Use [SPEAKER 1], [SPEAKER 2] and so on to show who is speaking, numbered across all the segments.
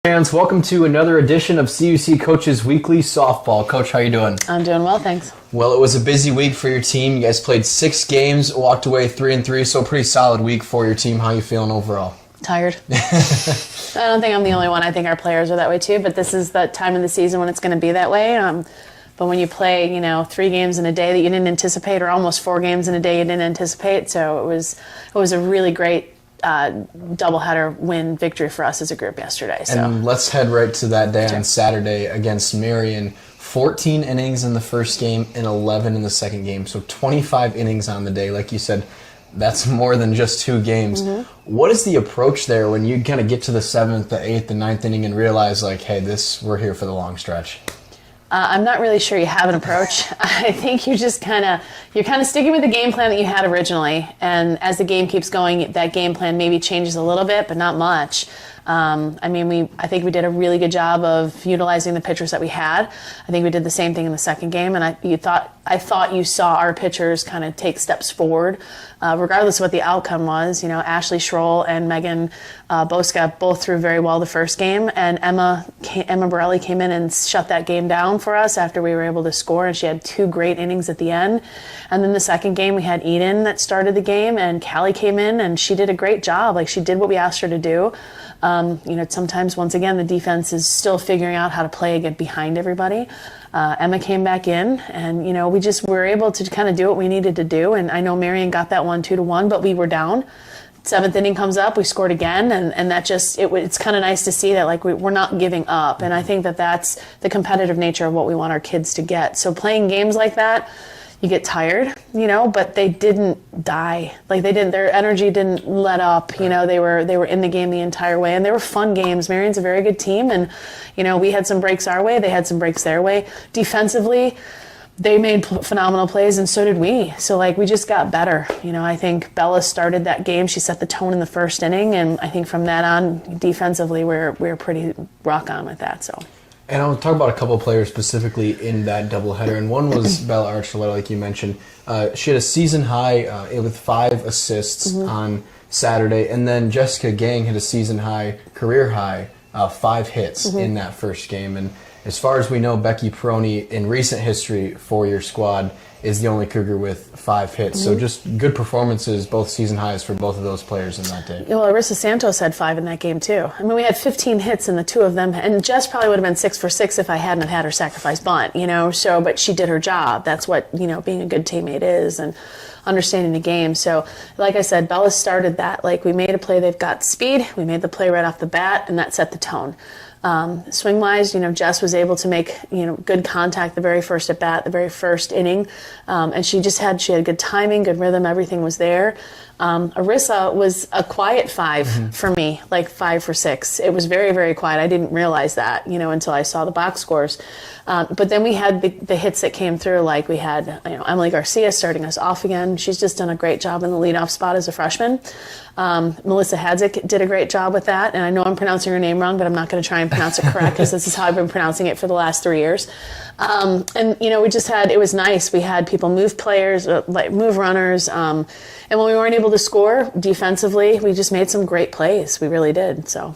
[SPEAKER 1] Fans, welcome to another edition of CUC Coach's Weekly Softball. Coach, how you doing?
[SPEAKER 2] I'm doing well, thanks.
[SPEAKER 1] Well, it was a busy week for your team. You guys played 6 games, walked away 3-3, so a pretty solid week for your team. How are you feeling overall?
[SPEAKER 2] Tired. I don't think I'm the only one. I think our players are that way too, but this is the time of the season when it's going to be that way. But when you play, 3 games in a day that you didn't anticipate, or almost 4 games in a day you didn't anticipate, so it was a really great doubleheader win victory for us as a group yesterday. So.
[SPEAKER 1] And let's head right to that day on Saturday against Marion. 14 innings in the first game and 11 in the second game, so 25 innings on the day. Like you said, that's more than just 2 games. Mm-hmm. What is the approach there when you kind of get to the 7th, the 8th, the 9th inning and realize, like, hey, we're here for the long stretch?
[SPEAKER 2] I'm not really sure you have an approach. I think you're kind of sticking with the game plan that you had originally, and as the game keeps going, that game plan maybe changes a little bit, but not much. I think we did a really good job of utilizing the pitchers that we had. I think we did the same thing in the second game, and I thought you saw our pitchers kind of take steps forward, regardless of what the outcome was. Ashley Schroll and Megan Boska both threw very well the first game, and Emma Borelli came in and shut that game down for us after we were able to score, and she had 2 great innings at the end. And then the second game, we had Eden that started the game, and Callie came in, and she did a great job. Like, she did what we asked her to do. Sometimes, once again, the defense is still figuring out how to play again behind everybody. Emma came back in, and, we just were able to kind of do what we needed to do. And I know Marion got that one 2-1, but we were down. 7th inning comes up, we scored again, and that it's kind of nice to see that, like, we're not giving up. And I think that that's the competitive nature of what we want our kids to get. So playing games like that, you get tired, but they didn't die. Like, their energy didn't let up. They were in the game the entire way, and they were fun games. Marion's a very good team, and, we had some breaks our way, they had some breaks their way. Defensively, they made phenomenal plays, and so did we. So, we just got better. I think Bella started that game. She set the tone in the first inning, and I think from that on, defensively, we're pretty rock on with that, so.
[SPEAKER 1] And I'll talk about a couple of players specifically in that doubleheader. And one was Bella Archuleta, like you mentioned. She had a season high with 5 assists on Saturday. And then Jessica Gang had a season high, career high, 5 hits in that first game. And as far as we know, Becky Peroni, in recent history for your squad, is the only Cougar with 5 hits. So just good performances, both season highs for both of those players in that day.
[SPEAKER 2] Well, Arissa Santos had 5 in that game too. We had 15 hits in the 2 of them, and Jess probably would have been 6 for 6 if I hadn't have had her sacrifice bunt, So, but she did her job. That's what, being a good teammate is, and understanding the game. So, like I said, Bella started that. We made a play, they've got speed. We made the play right off the bat, and that set the tone. Swing-wise, Jess was able to make, good contact the very first at bat, the very first inning. And she had good timing, good rhythm, everything was there. Arissa was a quiet 5 for me, 5 for 6. It was very, very quiet. I didn't realize that, until I saw the box scores. But then we had the hits that came through, we had, Emily Garcia starting us off again. She's just done a great job in the leadoff spot as a freshman. Melissa Hadzik did a great job with that, and I know I'm pronouncing her name wrong, but I'm not going to try and pronounce it correct because this is how I've been pronouncing it for the last 3 years. It was nice. We had people move players, move runners, and when we weren't able to score defensively, we just made some great plays. We really did. So.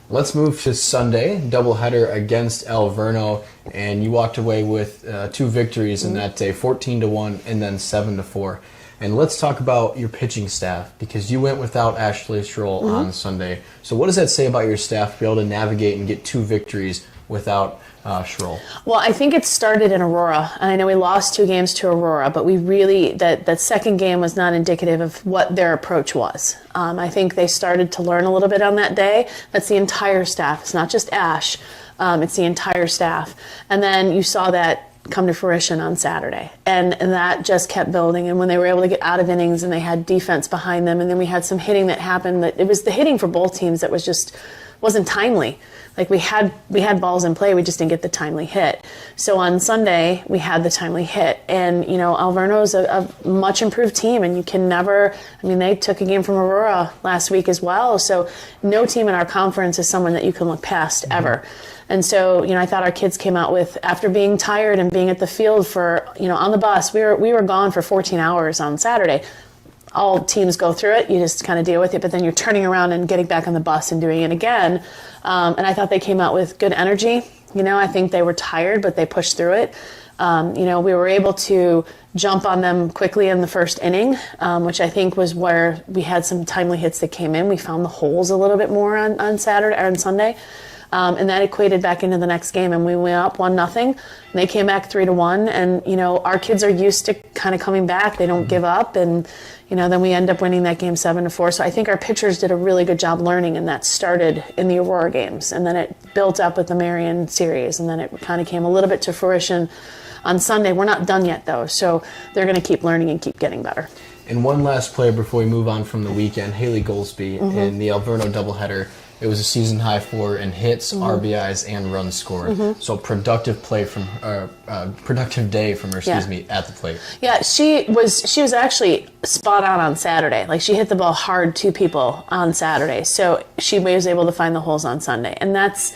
[SPEAKER 1] Let's move to Sunday, doubleheader against Alverno, and you walked away with 2 victories in that day, 14-1 and then 7-4. And let's talk about your pitching staff, because you went without Ashley Schroll on Sunday. So what does that say about your staff to be able to navigate and get 2 victories without Schroll?
[SPEAKER 2] Well, I think it started in Aurora. And I know we lost 2 games to Aurora, but we really, that second game was not indicative of what their approach was. I think they started to learn a little bit on that day. That's the entire staff. It's not just Ash. It's the entire staff. And then you saw that come to fruition on Saturday. And that just kept building. And when they were able to get out of innings and they had defense behind them, and then we had some hitting that happened, that it was the hitting for both teams that wasn't timely. We had balls in play, we just didn't get the timely hit. So on Sunday, we had the timely hit. And, Alverno's a much improved team, and you can never, they took a game from Aurora last week as well. So no team in our conference is someone that you can look past ever. And so, I thought our kids came out with, after being tired and being at the field for, on the bus, we were gone for 14 hours on Saturday. all teams go through it. You just kind of deal with it, but then you're turning around and getting back on the bus and doing it again. And I thought they came out with good energy. I think they were tired, but they pushed through it. We were able to jump on them quickly in the first inning, which I think was where we had some timely hits that came in. We found the holes a little bit more on Saturday or on Sunday. And that equated back into the next game, and we went up 1-0. And they came back 3-1, and our kids are used to kind of coming back. They don't give up, and then we end up winning that game 7-4. So I think our pitchers did a really good job learning, and that started in the Aurora games, and then it built up with the Marion series, and then it kind of came a little bit to fruition on Sunday. We're not done yet though, so they're going to keep learning and keep getting better.
[SPEAKER 1] And one last player before we move on from the weekend, Haley Goldsby in the Alverno doubleheader. It was a season high for in hits, RBIs, and runs scored. So productive day from her. At the plate.
[SPEAKER 2] Yeah, she was actually spot on Saturday. Like, she hit the ball hard to people on Saturday, so she was able to find the holes on Sunday, and that's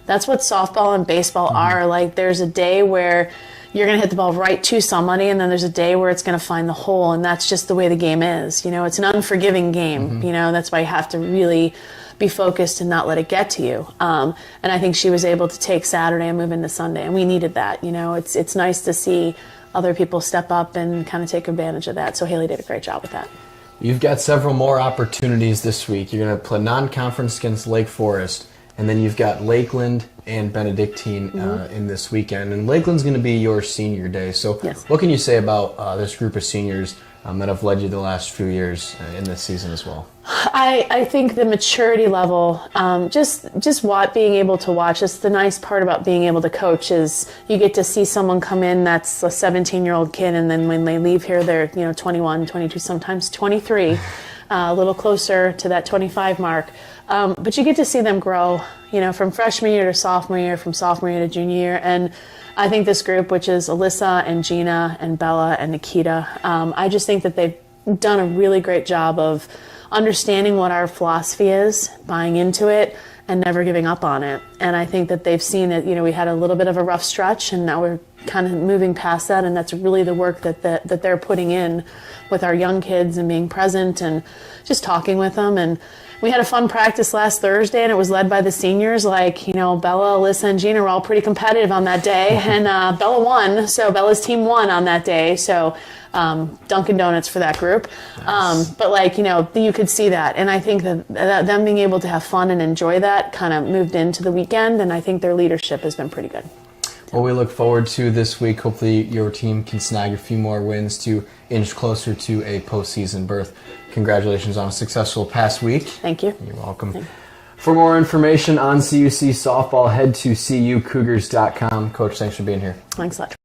[SPEAKER 2] what softball and baseball are. Like, there's a day where you're going to hit the ball right to somebody, and then there's a day where it's going to find the hole, and that's just the way the game is. It's an unforgiving game. That's why you have to really be focused and not let it get to you. And I think she was able to take Saturday and move into Sunday, and we needed that. It's nice to see other people step up and kind of take advantage of that. So Haley did a great job with that.
[SPEAKER 1] You've got several more opportunities this week. You're going to play non-conference against Lake Forest, and then you've got Lakeland and Benedictine in this weekend. And Lakeland's going to be your senior day. So what can you say about this group of seniors that have led you the last few years in this season as well?
[SPEAKER 2] I think the maturity level, just being able to watch, that's the nice part about being able to coach, is you get to see someone come in that's a 17-year-old kid, and then when they leave here, they're 21, 22, sometimes 23, a little closer to that 25 mark. But you get to see them grow, from freshman year to sophomore year, from sophomore year to junior year. And I think this group, which is Alyssa and Gina and Bella and Nikita, I just think that they've done a really great job of understanding what our philosophy is, buying into it, and never giving up on it. And I think that they've seen it. We had a little bit of a rough stretch, and now we're kind of moving past that, and that's really the work that they're putting in with our young kids and being present and just talking with them. And we had a fun practice last Thursday, and it was led by the seniors. Bella, Alyssa, and Gina were all pretty competitive on that day, and Bella won. So Bella's team won on that day. So Dunkin' Donuts for that group. Nice. But you could see that, and I think that them being able to have fun and enjoy that kind of moved into the weekend, and I think their leadership has been pretty good.
[SPEAKER 1] Well, we look forward to this week. Hopefully your team can snag a few more wins to inch closer to a postseason berth. Congratulations on a successful past week.
[SPEAKER 2] Thank you.
[SPEAKER 1] You're welcome. For more information on CUC softball, head to cucougars.com. Coach, thanks for being here.
[SPEAKER 2] Thanks a lot.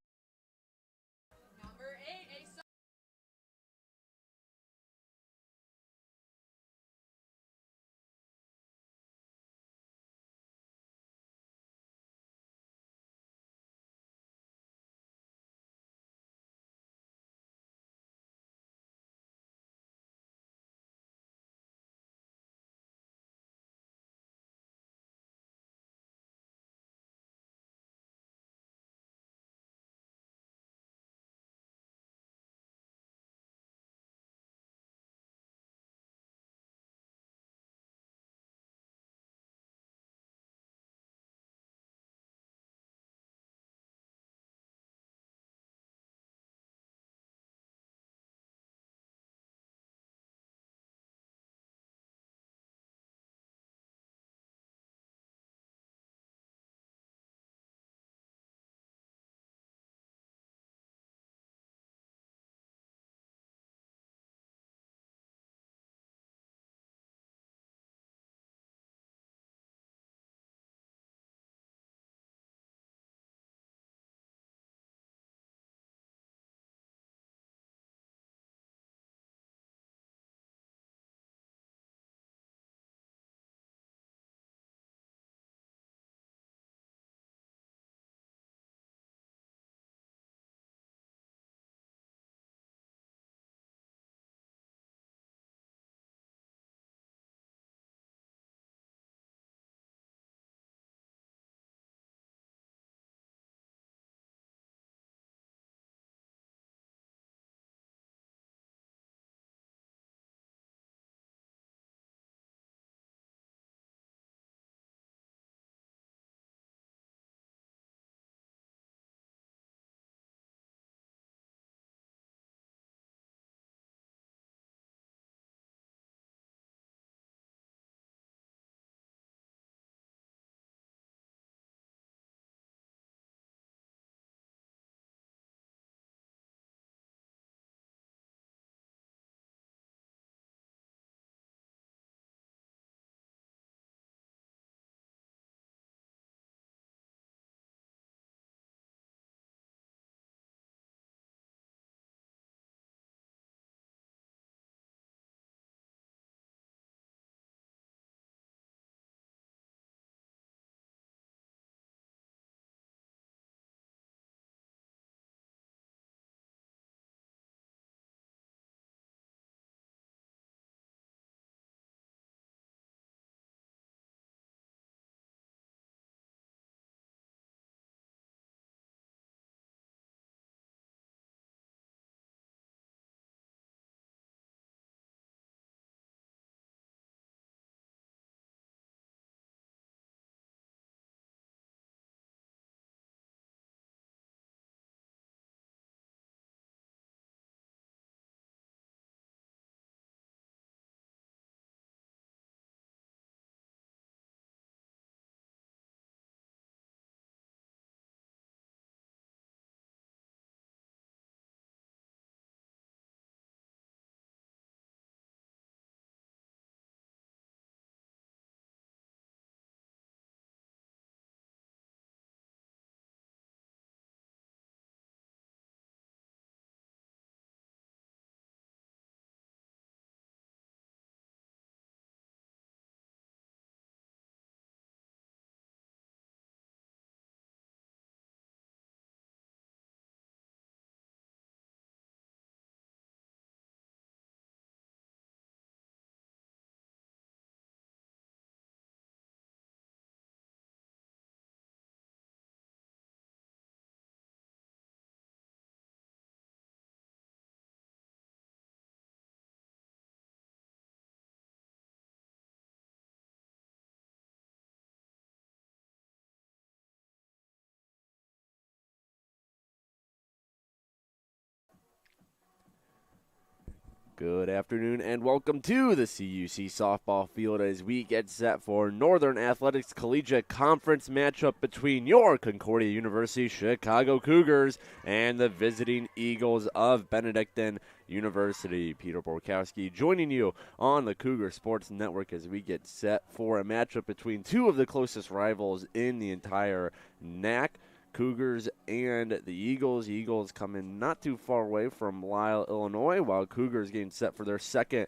[SPEAKER 3] Good afternoon and welcome to the CUC softball field as we get set for Northern Athletics Collegiate Conference matchup between your Concordia University Chicago Cougars and the visiting Eagles of Benedictine University. Peter Borkowski joining you on the Cougar Sports Network as we get set for a matchup between two of the closest rivals in the entire NAC. Cougars and the Eagles. Eagles coming not too far away from Lisle, Illinois, while Cougars getting set for their second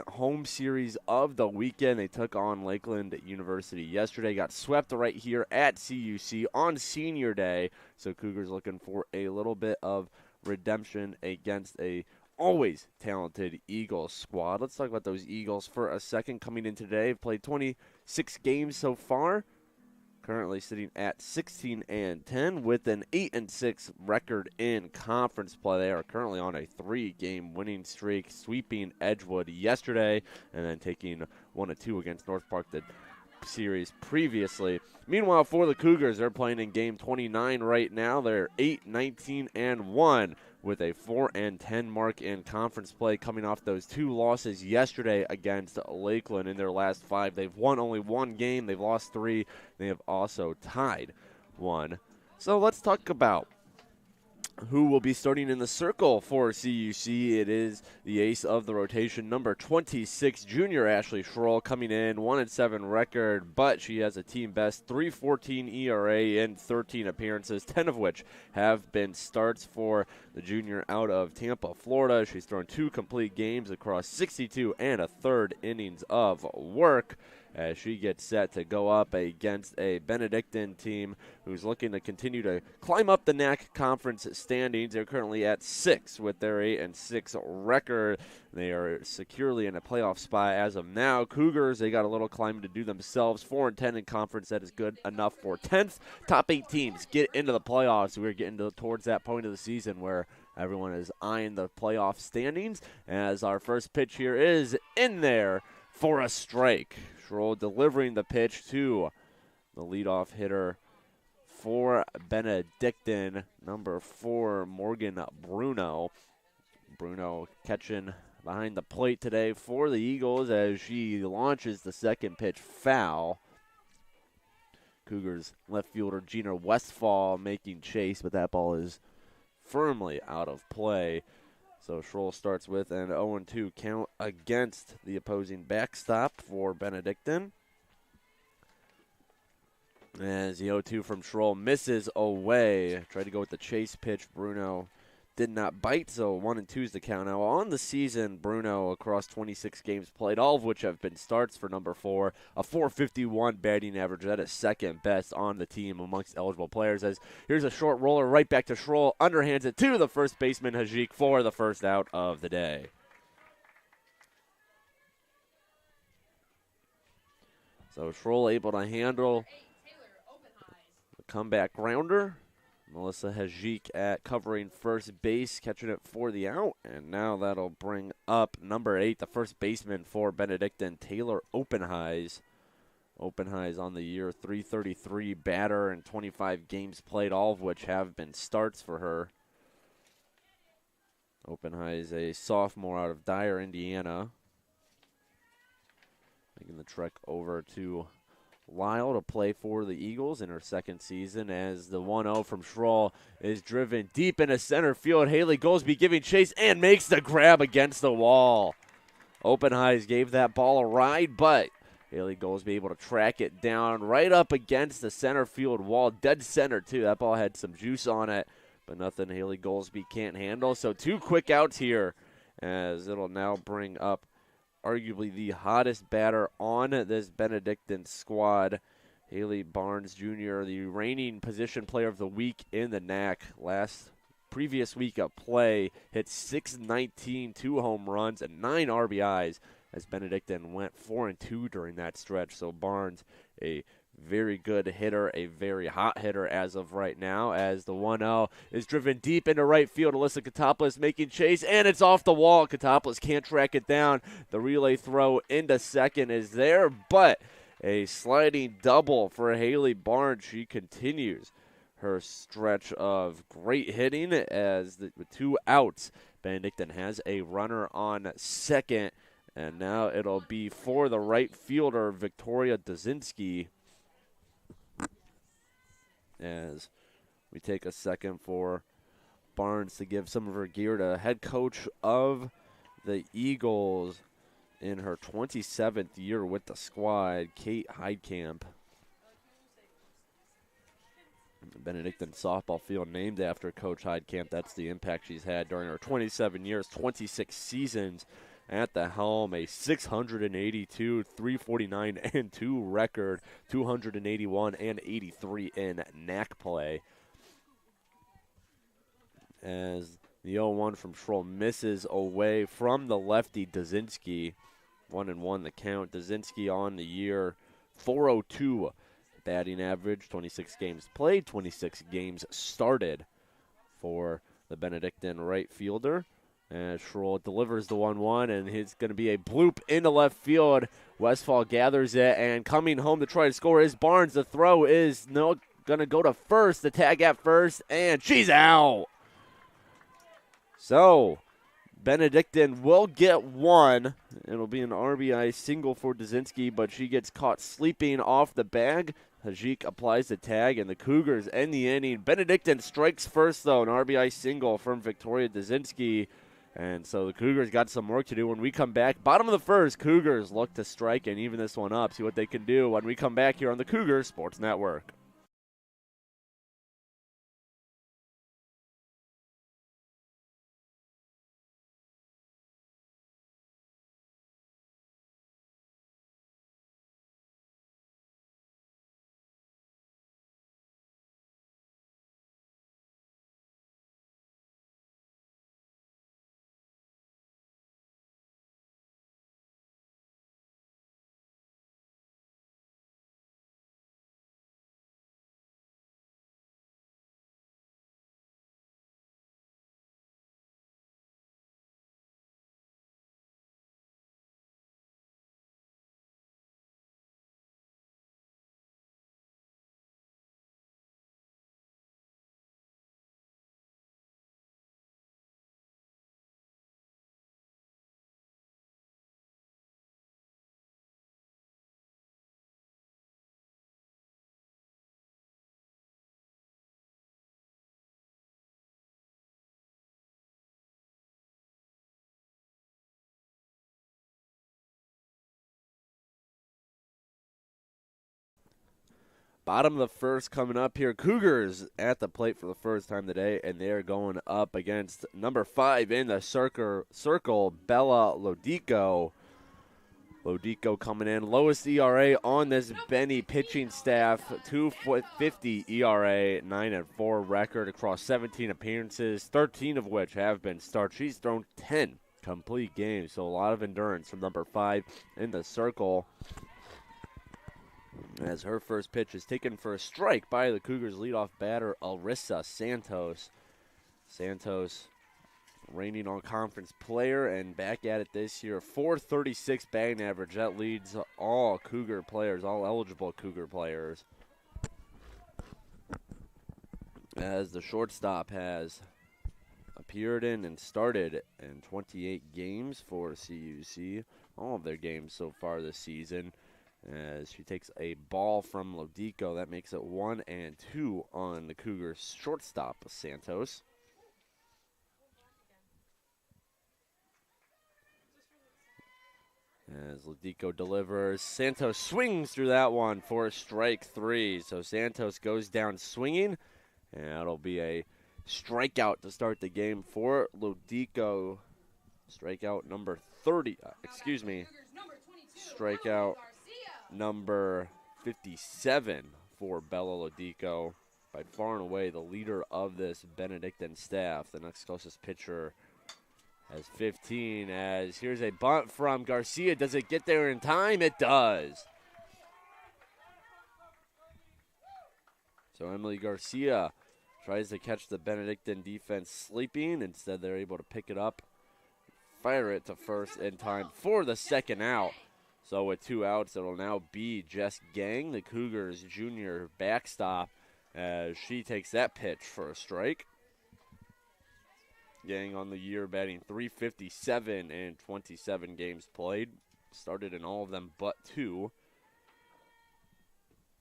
[SPEAKER 3] home series of the weekend. They took on Lakeland University yesterday, got swept right here at CUC on Senior Day. So Cougars looking for a little bit of redemption against a always talented Eagles squad. Let's talk about those Eagles for a second. Coming in today, they've played 26 games so far. Currently sitting at 16-10 with an 8-6 record in conference play. They are currently on a 3-game winning streak, sweeping Edgewood yesterday and then taking 1-2 against North Park the series previously. Meanwhile, for the Cougars, they're playing in game 29 right now. They're 8-19-1 with a 4-10 mark in conference play, coming off those 2 losses yesterday against Lakeland. In their last 5, they've won only 1 game. They've lost 3. They have also tied 1. So let's talk about who will be starting in the circle for CUC. It is the ace of the rotation, number 26, junior Ashley Schroll, coming in 1-7 record, but she has a team best 3.14 ERA in 13 appearances, 10 of which have been starts for the junior out of Tampa, Florida. She's thrown 2 complete games across 62 1/3 innings of work, as she gets set to go up against a Benedictine team who's looking to continue to climb up the NAC conference standings. They're currently at 6 with their 8-6 record. They are securely in a playoff spot as of now. Cougars, they got a little climbing to do themselves. 4-10 in conference, that is good enough for 10th. Top 8 teams get into the playoffs. We're getting towards that point of the season where everyone is eyeing the playoff standings, as our first pitch here is in there for a strike. Schroll delivering the pitch to the leadoff hitter for Benedictine, number 4, Morgan Bruno. Bruno catching behind the plate today for the Eagles as she launches the second pitch foul. Cougars left fielder Gina Westfall making chase, but that ball is firmly out of play. So Schroll starts with an 0-2 count against the opposing backstop for Benedictine. As the 0-2 from Schroll misses away. Tried to go with the chase pitch. Bruno did not bite, so 1-2 is the count. Now on the season, Bruno across 26 games played, all of which have been starts for number 4. A .451 batting average. That is second best on the team amongst eligible players. As here's a short roller right back to Schroll. Underhands it to the first baseman, Hajik, for the first out of the day. So Schroll able to handle the comeback grounder. Melissa Hajik at covering first base, catching it for the out. And now that'll bring up number 8, the first baseman for Benedictine, Taylor Openheis. Openheis on the year, .333 batter and 25 games played, all of which have been starts for her. Openheis, a sophomore out of Dyer, Indiana. Making the trek over to Lisle to play for the Eagles in her second season, as the 1-0 from Schroll is driven deep into center field. Haley Goldsby giving chase and makes the grab against the wall. Openheis gave that ball a ride, but Haley Goldsby able to track it down right up against the center field wall. Dead center, too. That ball had some juice on it, but nothing Haley Goldsby can't handle. So 2 quick outs here, as it'll now bring up arguably the hottest batter on this Benedictine squad, Haley Barnes Jr., the reigning position player of the week in the NAC. Previous week of play, hit .619, 2 home runs, and 9 RBIs, as Benedictine went 4-2 during that stretch. So Barnes, a very good hitter, a very hot hitter as of right now, as the 1-0 is driven deep into right field. Alyssa Katopoulos making chase, and it's off the wall. Katopoulos can't track it down. The relay throw into second is there, but a sliding double for Haley Barnes. She continues her stretch of great hitting, as with 2 outs, Benedictine has a runner on second, and now it'll be for the right fielder, Victoria Dazinski, as we take a second for Barnes to give some of her gear to head coach of the Eagles in her 27th year with the squad, Kate Heidkamp. Benedictine softball field named after Coach Heidkamp. That's the impact she's had during her 27 years, 26 seasons at the helm. A 682, 349, and 2 record, 281 and 83 in NAC play. As the 0-1 from Schroll misses away from the lefty Dazinski. 1-1 the count. Dazinski on the year, 402 batting average, 26 games played, 26 games started for the Benedictine right fielder. And Schroll delivers the 1-1, and it's going to be a bloop into left field. Westfall gathers it, and coming home to try to score is Barnes. The throw is going to go to first, the tag at first, and she's out. So, Benedictine will get one. It'll be an RBI single for Dazinski, but she gets caught sleeping off the bag. Hajik applies the tag, and the Cougars end the inning. Benedictine strikes first, though, an RBI single from Victoria Dazinski. And so the Cougars got some work to do when we come back. Bottom of the first, Cougars look to strike and even this one up. See what they can do when we come back here on the Cougars Sports Network. Bottom of the first coming up here. Cougars at the plate for the first time today, and they're going up against number 5 in the circle, Bella Lodico. Lodico coming in. Lowest ERA on this Benny pitching staff. 2.50 ERA, 9-4 record across 17 appearances, 13 of which have been starts. She's thrown 10 complete games, so a lot of endurance from number 5 in the circle. As her first pitch is taken for a strike by the Cougars' leadoff batter, Arissa Santos. Santos reigning on conference player and back at it this year. 436 batting average. That leads all Cougar players, all eligible Cougar players. As the shortstop has appeared in and started in 28 games for CUC. All of their games so far this season. As she takes a ball from Lodico, that makes it 1-2 on the Cougars shortstop, Santos. As Lodico delivers, Santos swings through that one for strike 3. So Santos goes down swinging, and that'll be a strikeout to start the game for Lodico. Strikeout number 30, strikeout number 57 for Bella Lodico. By far and away the leader of this Benedictine staff. The next closest pitcher has 15, as here's a bunt from Garcia. Does it get there in time? It does. So Emily Garcia tries to catch the Benedictine defense sleeping. Instead, they're able to pick it up, fire it to first in time for the second out. So with 2 outs, it'll now be Jess Gang, the Cougars junior backstop, as she takes that pitch for a strike. Gang on the year batting .357 in 27 games played. Started in all of them but 2.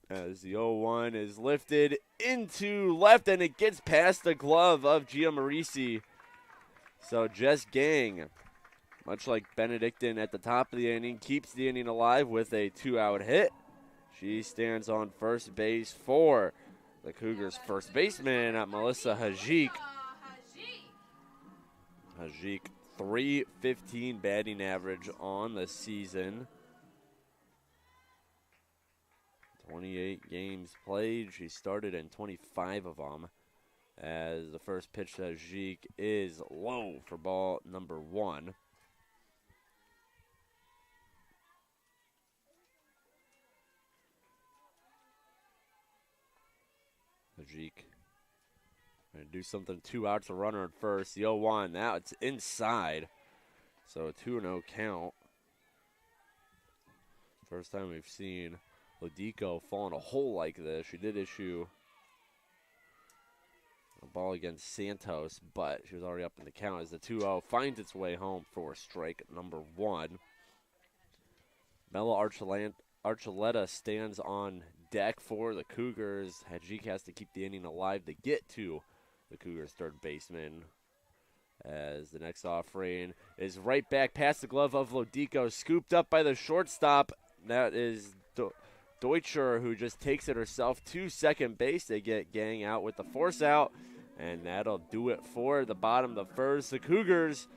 [SPEAKER 3] As the 0-1 is lifted into left, and it gets past the glove of Gia Marisi. So Jess Gang, much like Benedictine at the top of the inning, keeps the inning alive with a 2-out hit. She stands on first base for the Cougars' first baseman, Melissa Hajik. Hajik, .315 batting average on the season. 28 games played. She started in 25 of them. As the first pitch to Hajik is low for ball number 1. Hajik going to do something. 2 outs, a runner at first. The 0-1. Now it's inside. So a 2-0 count. First time we've seen Lodico fall in a hole like this. She did issue a ball against Santos, but she was already up in the count as the 2-0 finds its way home for strike number 1. Mela Archuleta stands on deck for the Cougars. Hajik has to keep the inning alive to get to the Cougars' third baseman. As the next offering is right back past the glove of Lodico, scooped up by the shortstop. That is Deutscher, who just takes it herself to second base. They get Gang out with the force out, and that'll do it for the bottom of the first. The Cougars,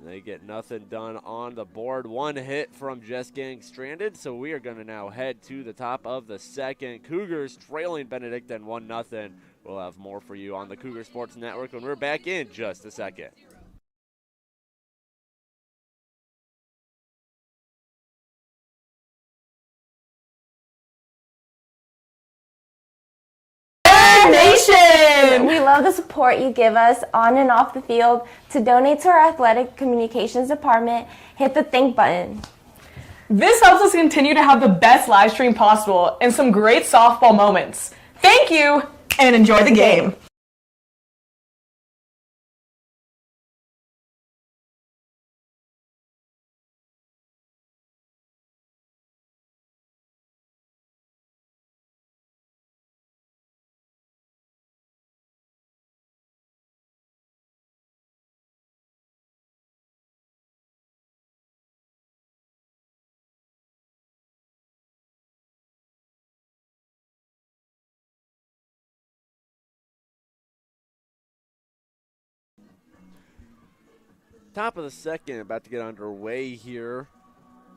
[SPEAKER 3] they get nothing done on the board. 1 hit from Jess Gang stranded, so we are going to now head to the top of the second. Cougars trailing Benedictine 1-0. We'll have more for you on the Cougar Sports Network when we're back in just a second.
[SPEAKER 4] Nation! We love the support you give us on and off the field. To donate to our athletic communications department, hit the thank button.
[SPEAKER 5] This helps us continue to have the best live stream possible and some great softball moments. Thank you, and enjoy the game.
[SPEAKER 3] Top of the second, about to get underway here.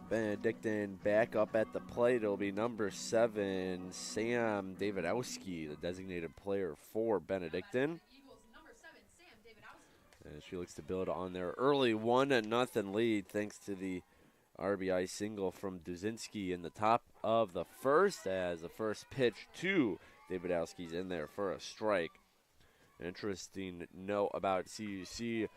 [SPEAKER 3] Benedictine back up at the plate. It'll be number 7, Sam Davidowski, the designated player for Benedictine. And she looks to build on their early 1-0 lead thanks to the RBI single from Duzinski in the top of the first, as the first pitch to Davidowski's in there for a strike. An interesting note about CUC,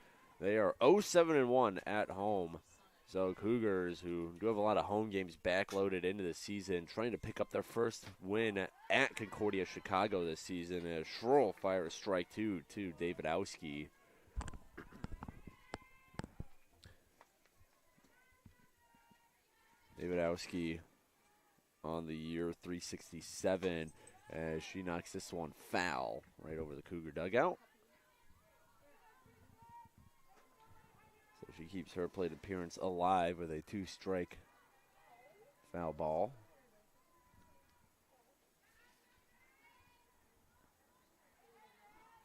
[SPEAKER 3] they are 0-7-1 at home. So Cougars, who do have a lot of home games backloaded into the season, trying to pick up their first win at Concordia, Chicago this season. As Schroll fires strike 2 to Davidowski. Davidowski on the year .367 as she knocks this one foul right over the Cougar dugout. So she keeps her plate appearance alive with a 2-strike foul ball.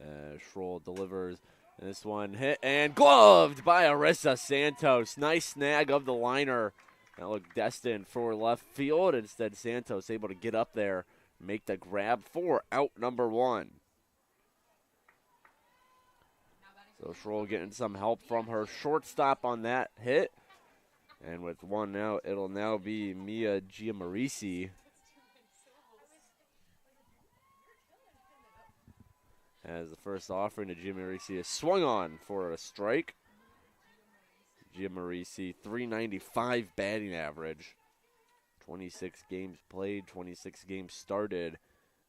[SPEAKER 3] Schroll delivers, and this one hit and gloved by Arissa Santos. Nice snag of the liner. That looked destined for left field. Instead, Santos able to get up there, make the grab for out number 1. So Schroll getting some help from her shortstop on that hit. And with 1 out, it'll now be Mia Giamarisi. As the first offering to Giamarisi is swung on for a strike. Giamarisi, .395 batting average. 26 games played, 26 games started.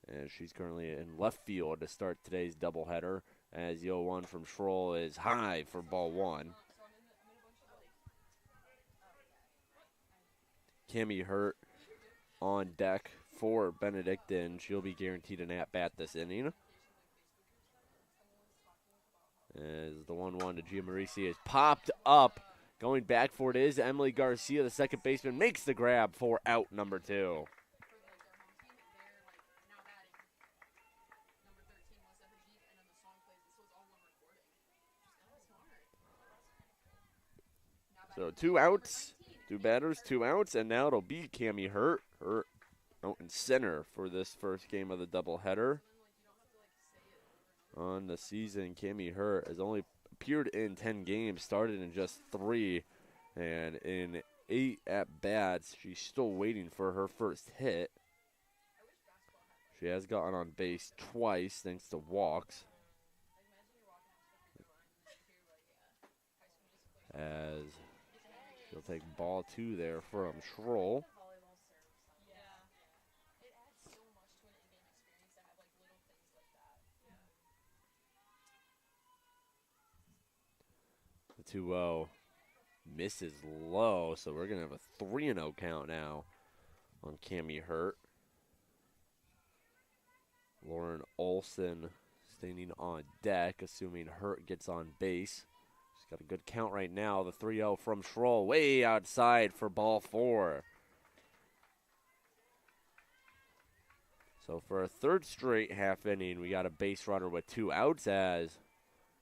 [SPEAKER 3] And she's currently in left field to start today's doubleheader. as the 0-1 from Schroll is high for ball one. Cammie Hurt on deck for Benedictine. She'll be guaranteed an at-bat this inning. As the 1-1 to Gia Marisi is popped up. Going back for it is Emily Garcia, the second baseman, makes the grab for out number 2. So 2 outs, 2 batters, 2 outs, and now it'll be Cammie Hurt. Hurt out in center for this first game of the doubleheader. On the season, Cammie Hurt has only appeared in 10 games, started in just 3, and in 8 at-bats, she's still waiting for her first hit. She has gotten on base twice thanks to walks. As she'll take ball 2 there from Schroll. The 2-0 misses low, so we're going to have a 3-0 count now on Cammie Hurt. Lauren Olson standing on deck, assuming Hurt gets on base. She's got a good count right now. The 3-0 from Schroll, way outside for ball 4. So for a third straight half inning, we got a base runner with 2 outs as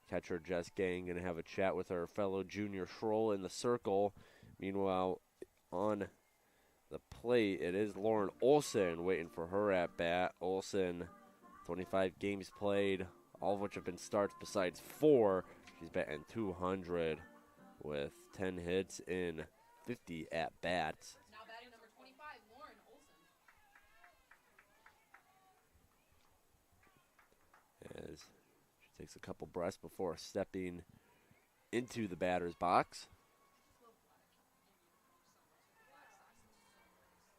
[SPEAKER 3] catcher Jess Gang going to have a chat with her fellow junior Schroll in the circle. Meanwhile, on the plate, it is Lauren Olson waiting for her at bat. Olson, 25 games played, all of which have been starts besides 4. She's batting .200 with 10 hits in 50 at bats.
[SPEAKER 6] Now batting number 25, Lauren Olson.
[SPEAKER 3] As she takes a couple breaths before stepping into the batter's box.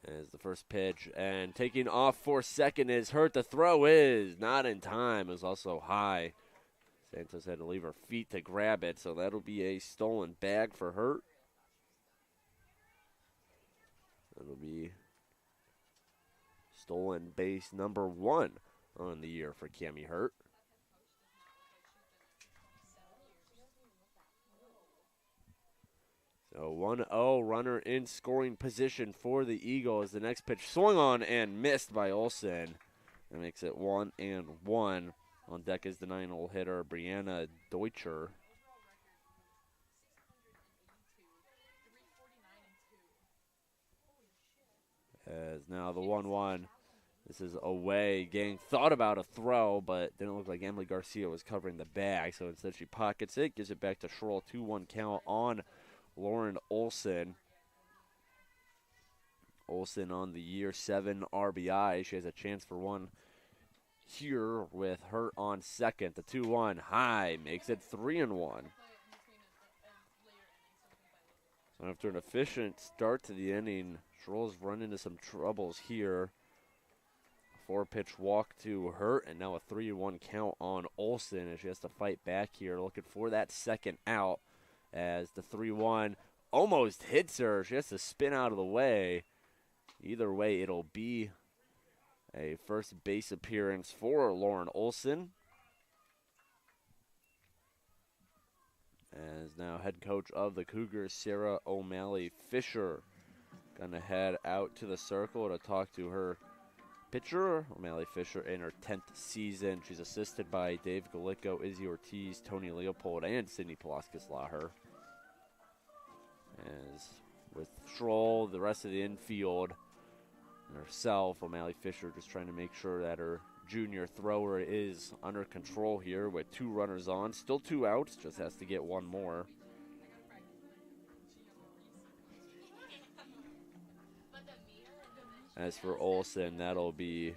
[SPEAKER 3] As the first pitch, and taking off for second is Hurt. The throw is not in time. It was also high. Santos had to leave her feet to grab it, so that'll be a stolen bag for Hurt. That'll be stolen base number 1 on the year for Cammie Hurt. So 1-0 runner in scoring position for the Eagles. The next pitch swung on and missed by Olsen. That makes it 1-1. On deck is the 9-hole hitter, Brianna Deutscher. As now the 1-1. This is away. Gang thought about a throw, but didn't look like Emily Garcia was covering the bag. So instead she pockets it, gives it back to Schroll. 2-1 count on Lauren Olson. Olson on the year, 7 RBI. She has a chance for one here with Hurt on second. The 2-1 high makes it 3-1. So after an efficient start to the inning, Schroll's run into some troubles here. 4-pitch walk to Hurt, and now a 3-1 count on Olson as she has to fight back here, looking for that second out as the 3-1 almost hits her. She has to spin out of the way. Either way, it'll be a first base appearance for Lauren Olson. As now head coach of the Cougars, Sarah O'Malley Fisher, gonna head out to the circle to talk to her pitcher. O'Malley Fisher in her 10th season. She's assisted by Dave Galicko, Izzy Ortiz, Tony Leopold, and Sydney Palaskis-Laher. As with Schroll, the rest of the infield, and herself, O'Malley Fisher just trying to make sure that her junior thrower is under control here with 2 runners on. Still 2 outs, just has to get 1 more. As for Olsen, that'll be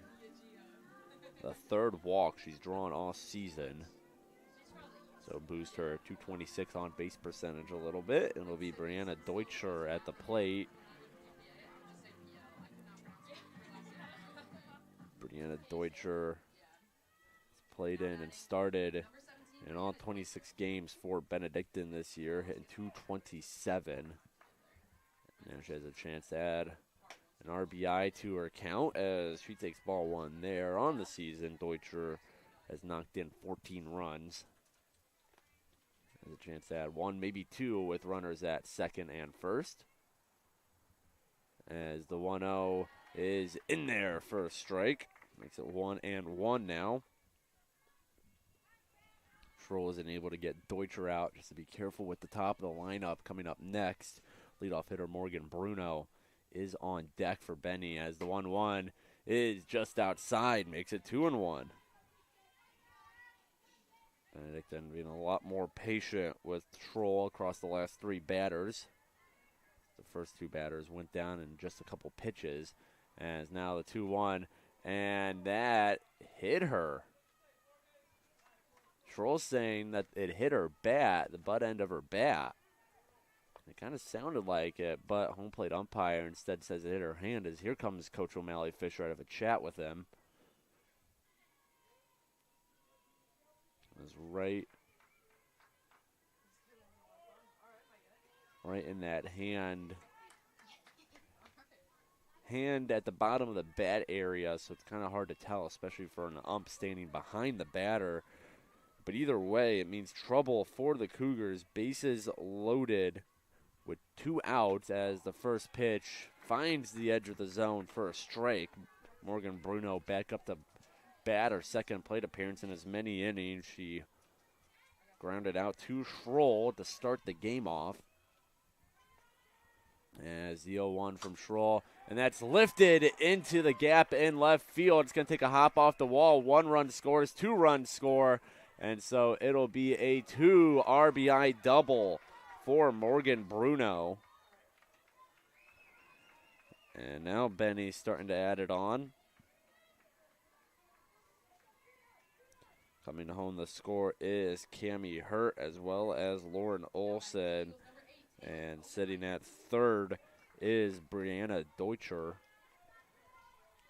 [SPEAKER 3] the 3rd walk she's drawn all season. So boost her 226 on base percentage a little bit. It'll be Brianna Deutscher at the plate. Brianna Deutscher played in and started in all 26 games for Benedictine this year, hitting .227. Now she has a chance to add an RBI to her count as she takes ball one there. On the season, Deutscher has knocked in 14 runs. Has a chance to add one, maybe two, with runners at second and first. As the 1-0 is in there for a strike. Makes it 1-1 now. Schroll isn't able to get Deutscher out. Just to be careful with the top of the lineup coming up next. Leadoff hitter Morgan Bruno is on deck for Benny as the 1-1 is just outside. Makes it 2-1. Benedictine being a lot more patient with Schroll across the last three batters. The first two batters went down in just a couple pitches. As now the 2-1, and that hit her. Schroll's saying that it hit her bat, the butt end of her bat. It kind of sounded like it, but home plate umpire instead says it hit her hand. As here comes Coach O'Malley Fisher out of a chat with him. It was right in that hand at the bottom of the bat area, so it's kind of hard to tell, especially for an ump standing behind the batter. But either way, it means trouble for the Cougars. Bases loaded with 2 outs as the first pitch finds the edge of the zone for a strike. Morgan Bruno back up to bat, her second plate appearance in as many innings. She grounded out to Schroll to start the game off. As the 0-1 from Schroll, and that's lifted into the gap in left field. It's going to take a hop off the wall. 1 run scores, 2 run score, and so it'll be a 2 RBI double for Morgan Bruno. And now Benny's starting to add it on. Coming home, the score is Cammie Hurt as well as Lauren Olson. And sitting at third is Brianna Deutscher.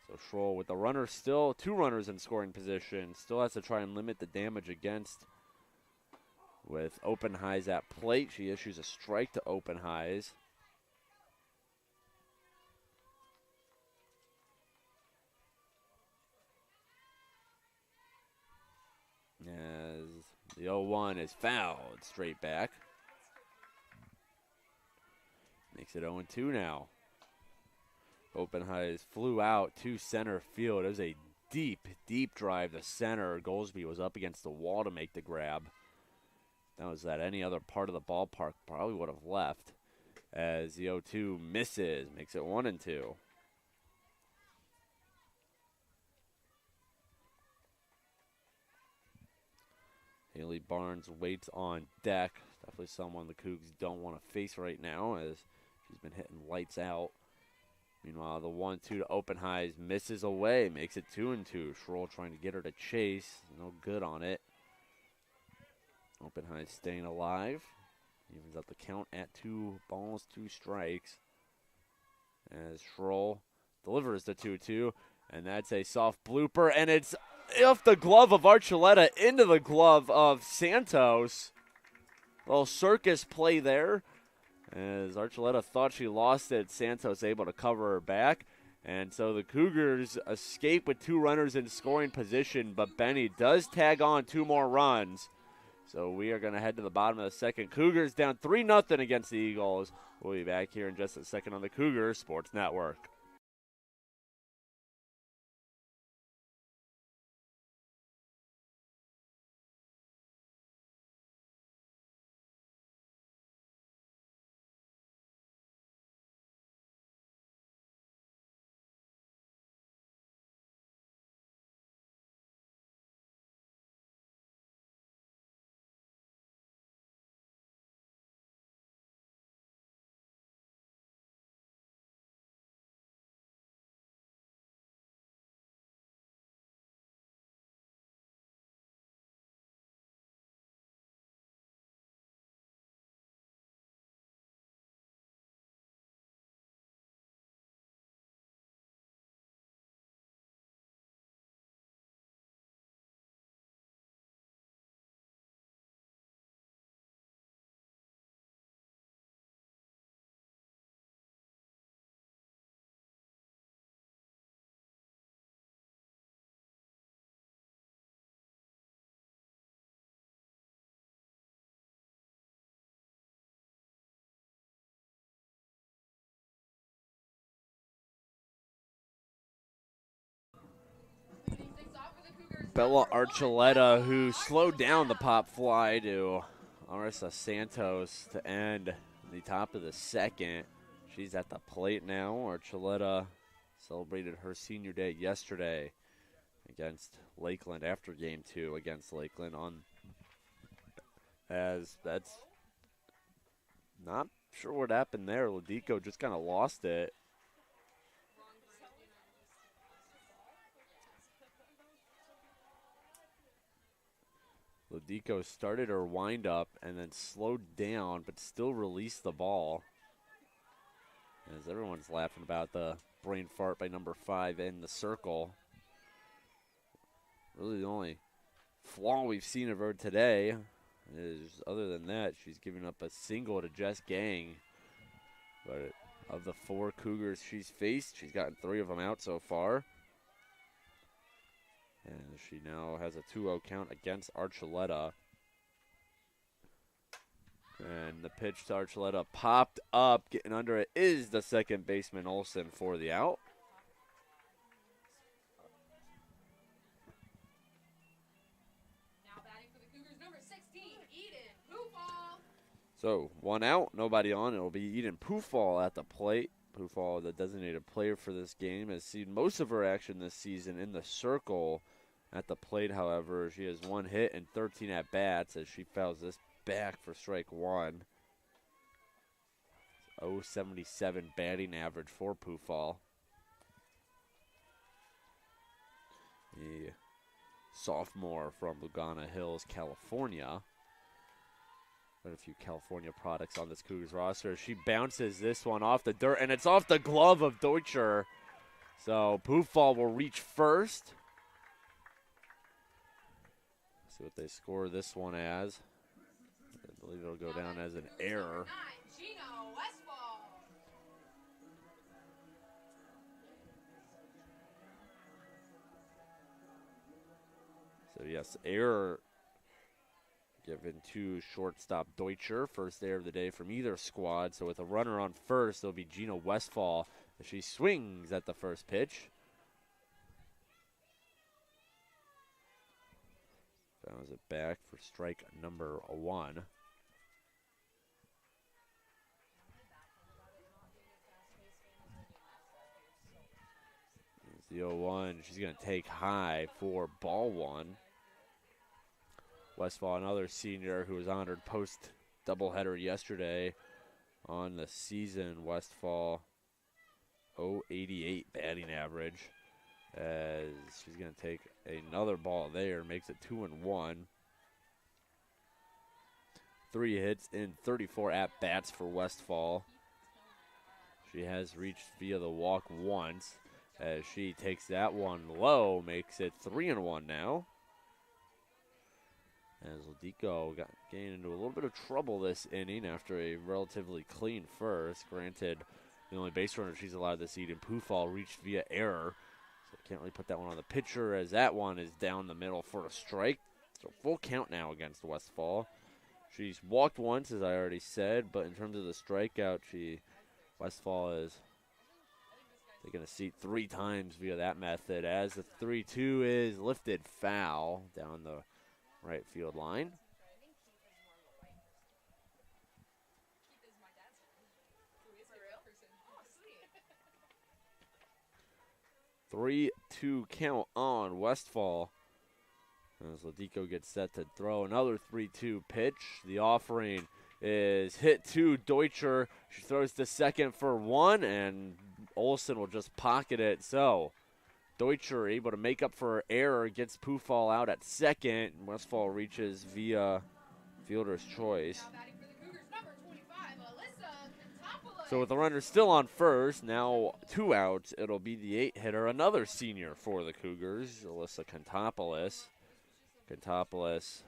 [SPEAKER 3] So Schroll with the runner still, 2 runners in scoring position. Still has to try and limit the damage against. With Openheis at plate, she issues a strike to Openheis. As the 0-1 is fouled straight back. Makes it 0-2 now. Openheis flew out to center field. It was a deep, deep drive to center. Goldsby was up against the wall to make the grab. That was at any other part of the ballpark, probably would have left. As the 0-2 misses, makes it 1-2. Haley Barnes waits on deck. Definitely someone the Cougs don't want to face right now, as she's been hitting lights out. Meanwhile, the 1-2 to Openheis misses away, makes it 2-2. Schroll trying to get her to chase, no good on it. Openheis staying alive, evens up the count at 2 balls, 2 strikes. As Schroll delivers the 2-2, and that's a soft blooper, and it's off the glove of Archuleta into the glove of Santos. Little circus play there. As Archuleta thought she lost it, Santos able to cover her back. And so the Cougars escape with 2 runners in scoring position, but Benny does tag on 2 more runs. So we are going to head to the bottom of the second. Cougars down 3-0 against the Eagles. We'll be back here in just a second on the Cougars Sports Network. Bella Archuleta, who slowed down the pop fly to Arisa Santos to end the top of the second. She's at the plate now. Archuleta celebrated her senior day yesterday against Lakeland after game 2 against Lakeland as that's not sure what happened there. Lodico just kind of lost it. Lodico started her windup and then slowed down, but still released the ball. As everyone's laughing about the brain fart by number 5 in the circle. Really the only flaw we've seen of her today is, other than that, she's giving up a single to Jess Gang. But of the 4 Cougars she's faced, she's gotten 3 of them out so far. And she now has a 2-0 count against Archuleta. And the pitch to Archuleta popped up. Getting under it is the second baseman, Olsen, for the out.
[SPEAKER 6] Now batting for the Cougars, number 16, Eden Poofall.
[SPEAKER 3] So 1 out, nobody on. It'll be Eden Poofall at the plate. Poofall, the designated player for this game, has seen most of her action this season in the circle. At the plate, however, she has 1 hit and 13 at-bats as she fouls this back for strike 1. 0.77 batting average for Poofall. The sophomore from Laguna Hills, California. Quite a few California products on this Cougars roster. She bounces this one off the dirt, and it's off the glove of Deutscher. So Poofall will reach first. See what they score this one as. I believe it'll go down as an error.
[SPEAKER 6] 9, Gino Westfall.
[SPEAKER 3] So yes, error given to shortstop Deutscher. First error of the day from either squad. So with a runner on first, it'll be Gina Westfall as she swings at the first pitch. Fouls it back for strike number 1. Here's the 0-1. She's going to take high for ball 1. Westfall, another senior who was honored post doubleheader yesterday on the season. Westfall, 0.88 batting average. As she's going to take another ball there, makes it 2-1. 3 hits in 34 at-bats for Westfall. She has reached via the walk once, as she takes that one low, makes it 3-1 now. As Lodico got getting into a little bit of trouble this inning after a relatively clean first. Granted, the only base runner she's allowed this Eden Poofall reached via error. So can't really put that one on the pitcher, as that one is down the middle for a strike. So full count now against Westfall. She's walked once, as I already said, but in terms of the strikeout, Westfall is taking a seat 3 times via that method, as the 3-2 is lifted foul down the right field line. 3-2 count on Westfall. As Lodico gets set to throw another 3-2 pitch. The offering is hit to Deutscher. She throws to second for 1, and Olsen will just pocket it. So Deutscher able to make up for her error, gets Poofall out at second. Westfall reaches via fielder's choice.
[SPEAKER 6] Now batting for the Cougars, number 25, Alyssa Contopoulos.
[SPEAKER 3] So with the runner still on first, now 2 outs, it'll be the 8-hitter, another senior for the Cougars, Alyssa Contopoulos. Contopoulos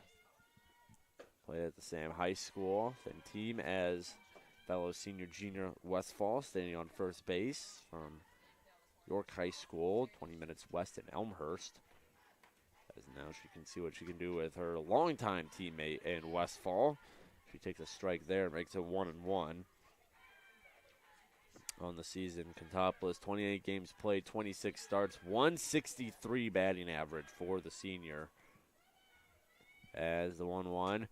[SPEAKER 3] played at the same high school, same team as fellow senior Gina Westfall, standing on first base from York High School, 20 minutes west in Elmhurst. As now she can see what she can do with her longtime teammate in Westfall. She takes a strike there, makes it 1-1. on the season. Contopoulos, 28 games played, 26 starts, 163 batting average for the senior. As the 1-1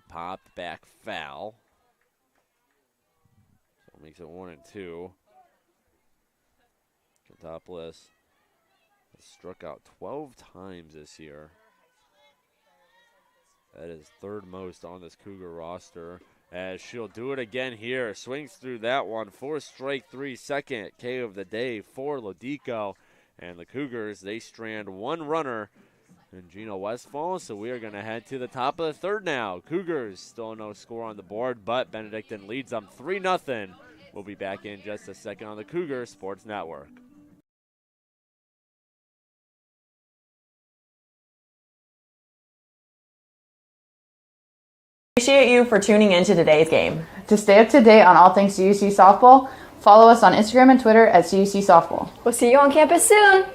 [SPEAKER 3] popped back foul. So it makes it 1-2. Contopoulos has struck out 12 times this year. That is third most on this Cougar roster. As she'll do it again here. Swings through that one. 4 strike 3. Second K of the day for Lodico. And the Cougars, they strand one runner in Gino Westfall. So we are going to head to the top of the third now. Cougars still no score on the board, but Benedictine leads them 3-0. We'll be back in just a second on the Cougar Sports Network.
[SPEAKER 7] Appreciate you for tuning in to today's game. To stay up to date on all things CUC softball, follow us on Instagram and Twitter at CUC Softball.
[SPEAKER 8] We'll see you on campus soon.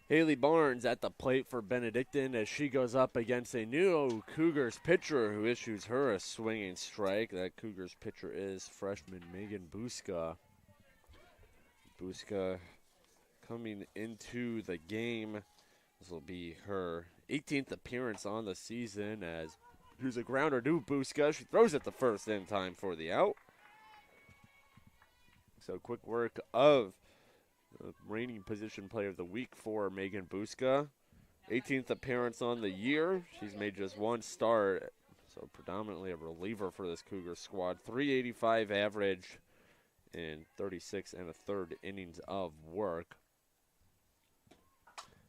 [SPEAKER 3] Haley Barnes at the plate for Benedictine as she goes up against a new Cougars pitcher who issues her a swinging strike. That Cougars pitcher is freshman Megan Buska. Buska coming into the game. This will be her 18th appearance on the season as here's a grounder to Buska. She throws it the first in time for the out. So quick work of the reigning position player of the week for Megan Buska. 18th appearance on the year. She's made just one start, so predominantly a reliever for this Cougar squad. 385 average in 36 and a third innings of work.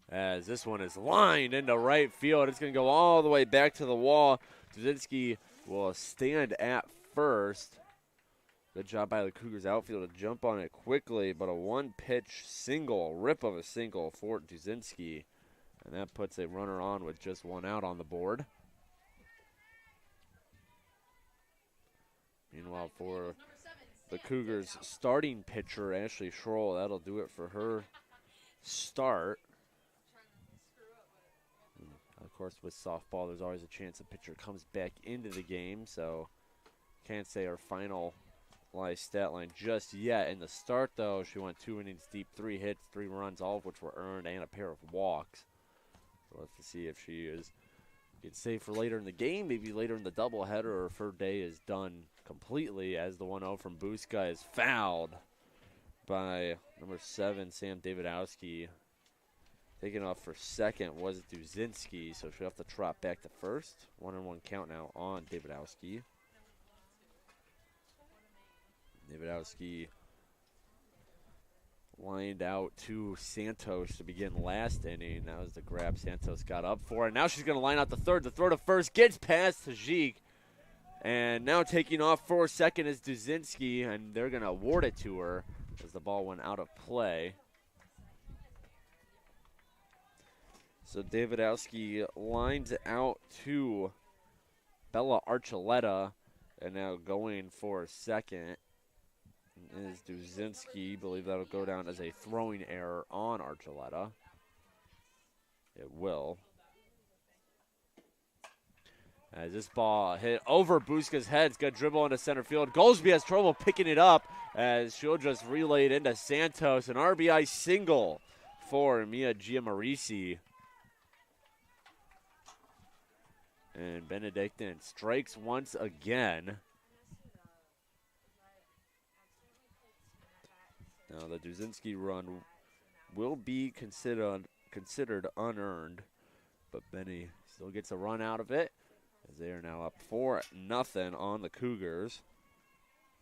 [SPEAKER 3] As this one is lined into right field. It's going to go all the way back to the wall. Duzinski will stand at first. Good job by the Cougars outfield to jump on it quickly, but a one-pitch single, rip of a single for Duzinski. And that puts a runner on with just one out on the board. Meanwhile, for the Cougars' starting pitcher, Ashley Schroll, that'll do it for her start. Of course, with softball, there's always a chance a pitcher comes back into the game, so can't say our final live stat line just yet. In the start, though, she went 2 innings deep, 3 hits, 3 runs, all of which were earned, and a pair of walks. So we'll have to see if she is gets saved for later in the game, maybe later in the doubleheader, or if her day is done completely, as the 1-0 from Buska is fouled by number 7, Sam Davidowski. Taking off for second was Duzinski, so she'll have to trot back to first. 1-1 count now on Davidowski. Davidowski lined out to Santos to begin last inning. That was the grab Santos got up for. And now she's going to line out the third. The throw to first gets past Tajik. And now taking off for second is Duzinski, and they're going to award it to her as the ball went out of play. So Davidowski lines out to Bella Archuleta, and now going for second is Duzinski. Believe that'll go down as a throwing error on Archuleta. It will. As this ball hit over Buska's head, it's going to dribble into center field. Goldsby has trouble picking it up as she'll just relay it into Santos. An RBI single for Mia Giamarisi. And Benedictine strikes once again. Now the Duzinski run will be considered unearned, but Benny still gets a run out of it as they are now up 4-0 on the Cougars.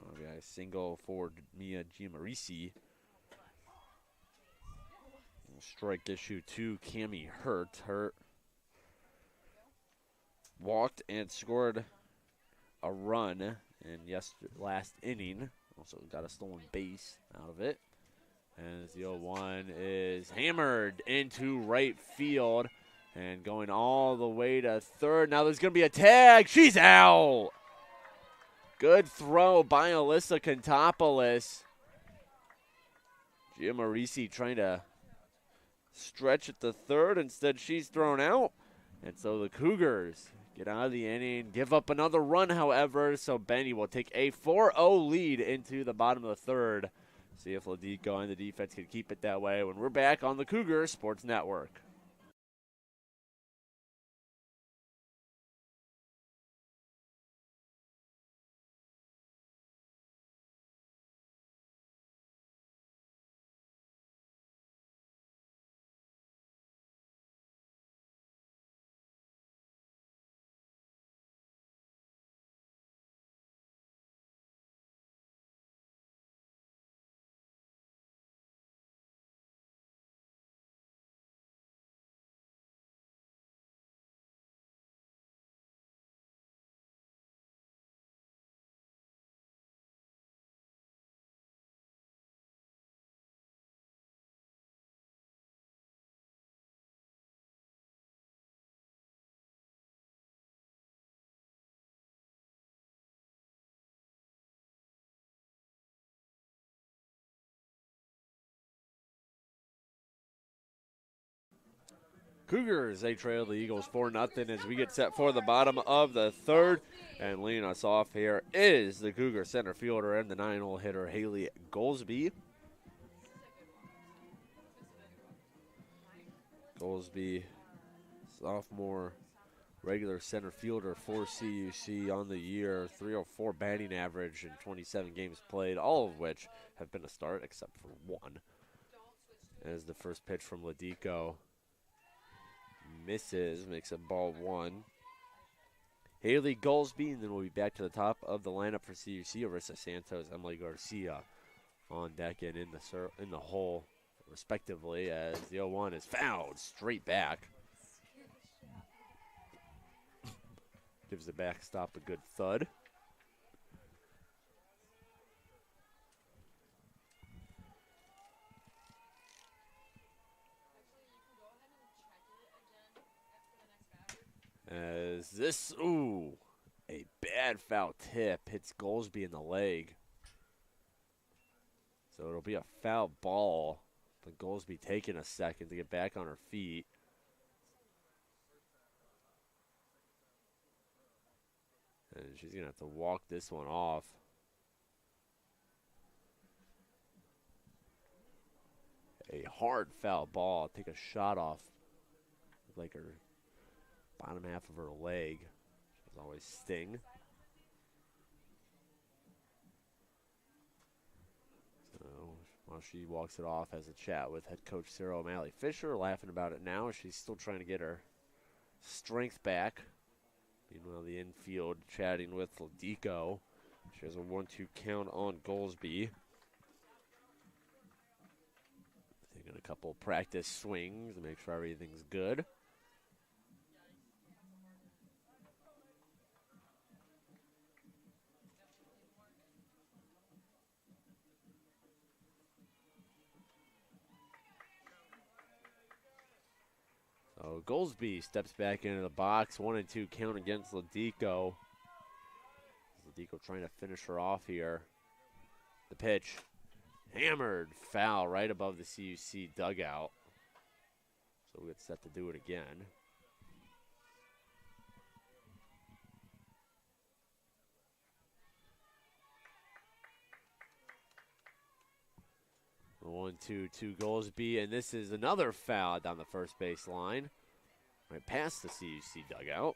[SPEAKER 3] RBI single for Mia Giamarisi. Strike issue to Cammie Hurt. Hurt walked and scored a run in last inning. Also got a stolen base out of it. As the 0-1 is hammered into right field and going all the way to third. Now there's going to be a tag. She's out. Good throw by Alyssa Contopoulos. Giamarisi trying to stretch at the third. Instead, she's thrown out. And so the Cougars get out of the inning, give up another run, however. So Benny will take a 4-0 lead into the bottom of the third. See if Ladico and the defense can keep it that way when we're back on the Cougar Sports Network. Cougars, they trail the Eagles 4-0 as we get set for the bottom of the third. And leading us off here is the Cougar center fielder and the 9-hole hitter, Haley Goldsby. Goldsby, sophomore regular center fielder for CUC on the year, 304 batting average in 27 games played, all of which have been a start except for one. As the first pitch from Ladico misses, makes it ball one. Haley Goldsby, and then we'll be back to the top of the lineup for CUC. Arissa Santos, Emily Garcia on deck and in the hole, respectively, as the 0-1 is fouled straight back. Gives the backstop a good thud. As this, a bad foul tip hits Goldsby in the leg. So it'll be a foul ball, but Goldsby taking a second to get back on her feet. And she's going to have to walk this one off. A hard foul ball, take a shot off like her bottom half of her leg. Does always sting. So while she walks it off, has a chat with head coach Sarah O'Malley Fisher, laughing about it now. She's still trying to get her strength back. Meanwhile, the infield chatting with Ladico. She has a 1-2 count on Goldsby. Taking a couple practice swings to make sure everything's good. So Goldsby steps back into the box. 1-2 count against Ladico. Ladico trying to finish her off here. The pitch. Hammered foul right above the CUC dugout. So we get set to do it again. 1-2 to Goolsby, and this is another foul down the first base line. Right past the CUC dugout.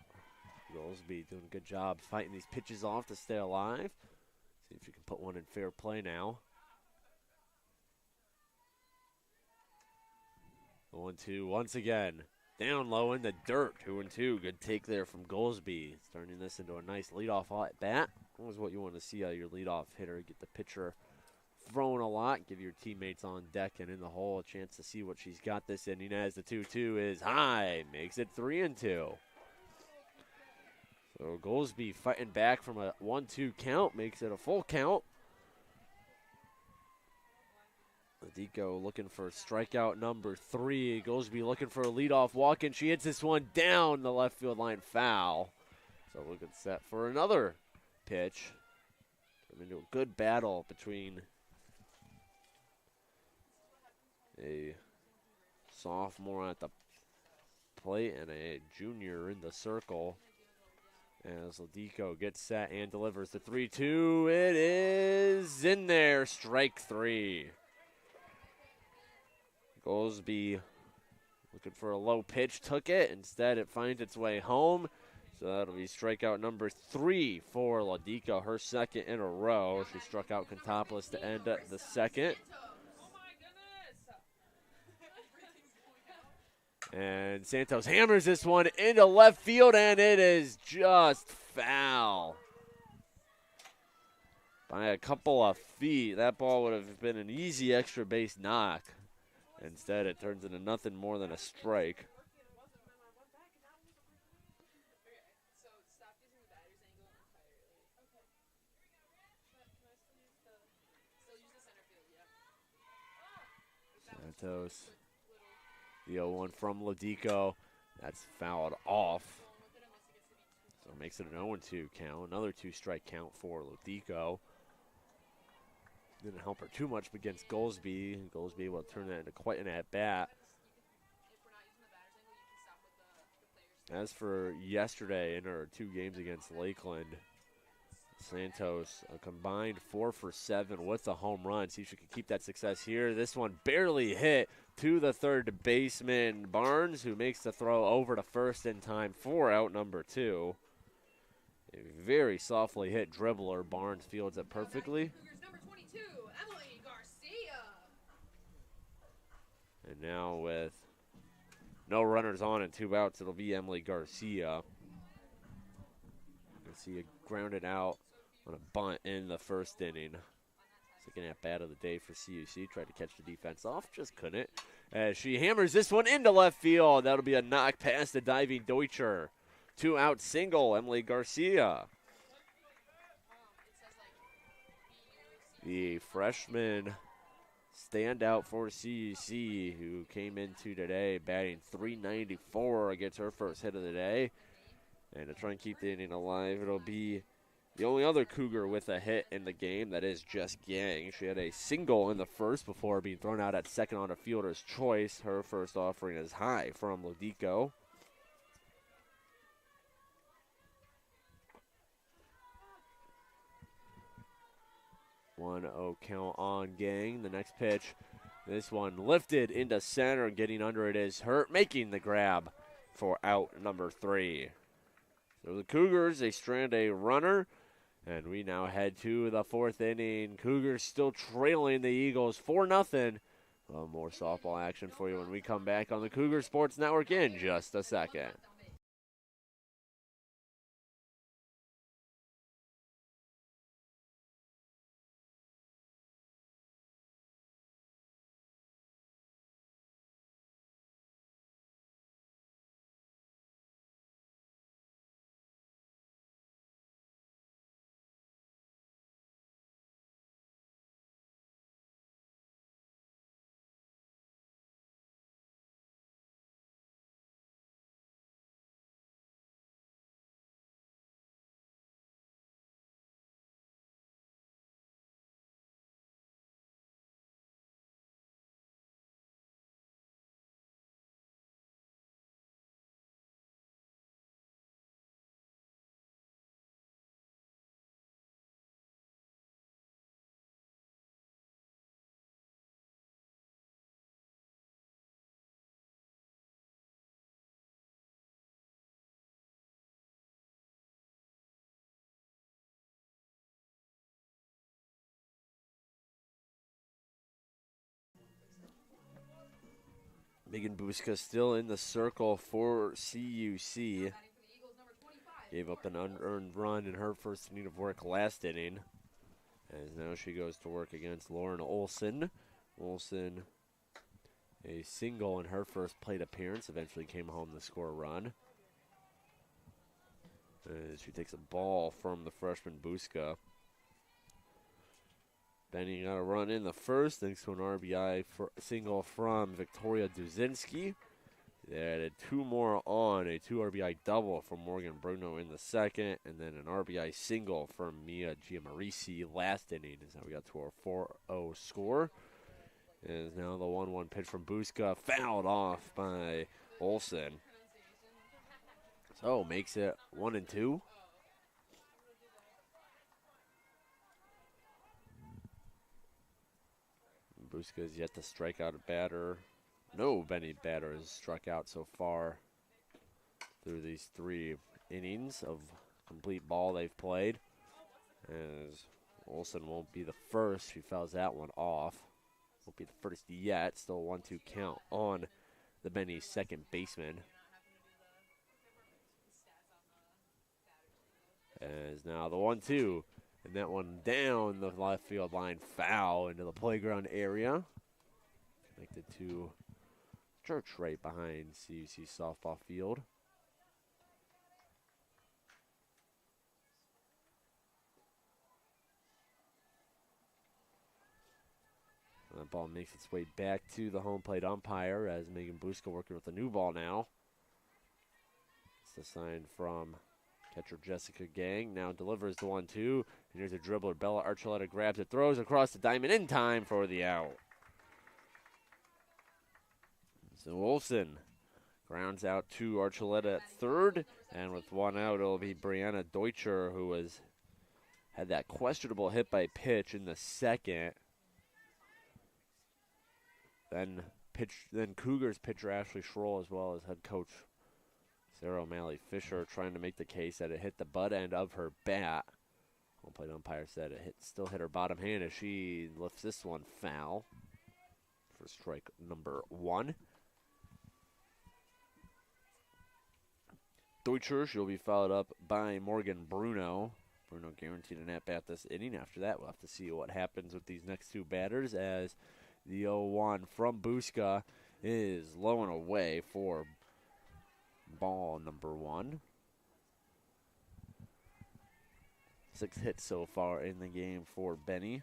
[SPEAKER 3] Goolsby doing a good job fighting these pitches off to stay alive. See if you can put one in fair play now. 1-2 once again. Down low in the dirt. 2-2. Good take there from Goolsby. Turning this into a nice leadoff at bat. Always what you want to see out of your leadoff hitter. Get the pitcher throwing a lot. Give your teammates on deck and in the hole a chance to see what she's got this inning, as the 2-2 is high. Makes it 3-2. So Goolsby fighting back from a 1-2 count. Makes it a full count. Ladico looking for strikeout number 3. Goolsby looking for a leadoff walk, and she hits this one down the left field line, foul. So looking set for another pitch. Into a good battle between a sophomore at the plate and a junior in the circle. As Ladico gets set and delivers the 3-2. It is in there, strike 3. Goolsby looking for a low pitch, took it. Instead, it finds its way home. So that'll be strikeout number 3 for Ladico, her second in a row. She struck out Contopoulos to end the second. And Santos hammers this one into left field, and it is just foul. By a couple of feet, that ball would have been an easy extra base knock. Instead, it turns into nothing more than a strike. Santos, the 0-1 from Ladico. That's fouled off. So it makes it an 0-2 count. Another 2-strike count for Ladico. Didn't help her too much against Goolsby. Goolsby able to turn that into quite an at-bat. As for yesterday in her 2 games against Lakeland, Santos a combined 4 for 7 with a home run. See if she can keep that success here. This one barely hit to the third baseman, Barnes, who makes the throw over to first in time for out number 2. A very softly hit dribbler. Barnes fields it perfectly. And now with no runners on and 2 outs, it'll be Emily Garcia. Garcia grounded out on a bunt in the first inning. Second at bat of the day for CUC. Tried to catch the defense off, just couldn't. As she hammers this one into left field. That'll be a knock past the diving Deutscher. 2-out single, Emily Garcia. The freshman standout for CUC, who came into today batting .394, gets her first hit of the day. And to try and keep the inning alive, it'll be the only other Cougar with a hit in the game. That is Jess Gang. She had a single in the first before being thrown out at second on a fielder's choice. Her first offering is high from Ladico. One 0 count on Gang. The next pitch, this one lifted into center, getting under it is Hurt, making the grab for out number 3. So the Cougars, they strand a runner, and we now head to the 4th inning. Cougars still trailing the Eagles 4-0. More softball action for you when we come back on the Cougar Sports Network in just a second. Megan Buska still in the circle for CUC. Gave up an unearned run in her first inning of work last inning. As now she goes to work against Lauren Olson. Olson, a single in her first plate appearance, eventually came home to score a run. As she takes a ball from the freshman Buska. Benny got a run in the first, thanks to an RBI single from Victoria Duzinski. They added 2 more on, a 2 RBI double from Morgan Bruno in the second, and then an RBI single from Mia Giamarisi last inning. As now we got to our 4-0 score. As now the 1-1 pitch from Buska fouled off by Olson. So makes it 1-2. Buska has yet to strike out a batter. No Benny batter has struck out so far through these 3 innings of complete ball they've played. As Olson won't be the first. She fouls that one off. Won't be the first yet. Still a 1-2 count on the Benny second baseman. As now the 1-2. And that one down the left field line, foul into the playground area. Connected to Church right behind CUC softball field. And that ball makes its way back to the home plate umpire as Megan Buska working with the new ball now. It's the sign from catcher Jessica Gang. Now delivers the 1-2. And here's a dribbler. Bella Archuleta grabs it, throws across the diamond in time for the out. So Olson grounds out to Archuleta at third. And with 1 out, it'll be Brianna Deutscher, who had that questionable hit by pitch in the second. Then Cougars pitcher Ashley Schroll, as well as head coach Sarah O'Malley Fisher, trying to make the case that it hit the butt end of her bat. Home plate umpire said it still hit her bottom hand as she lifts this one foul for strike number 1. Deutscher, she'll be followed up by Morgan Bruno. Bruno guaranteed an at-bat this inning. After that, we'll have to see what happens with these next 2 batters as the 0-1 from Buska is low and away for ball number 1. 6 hits so far in the game for Benny.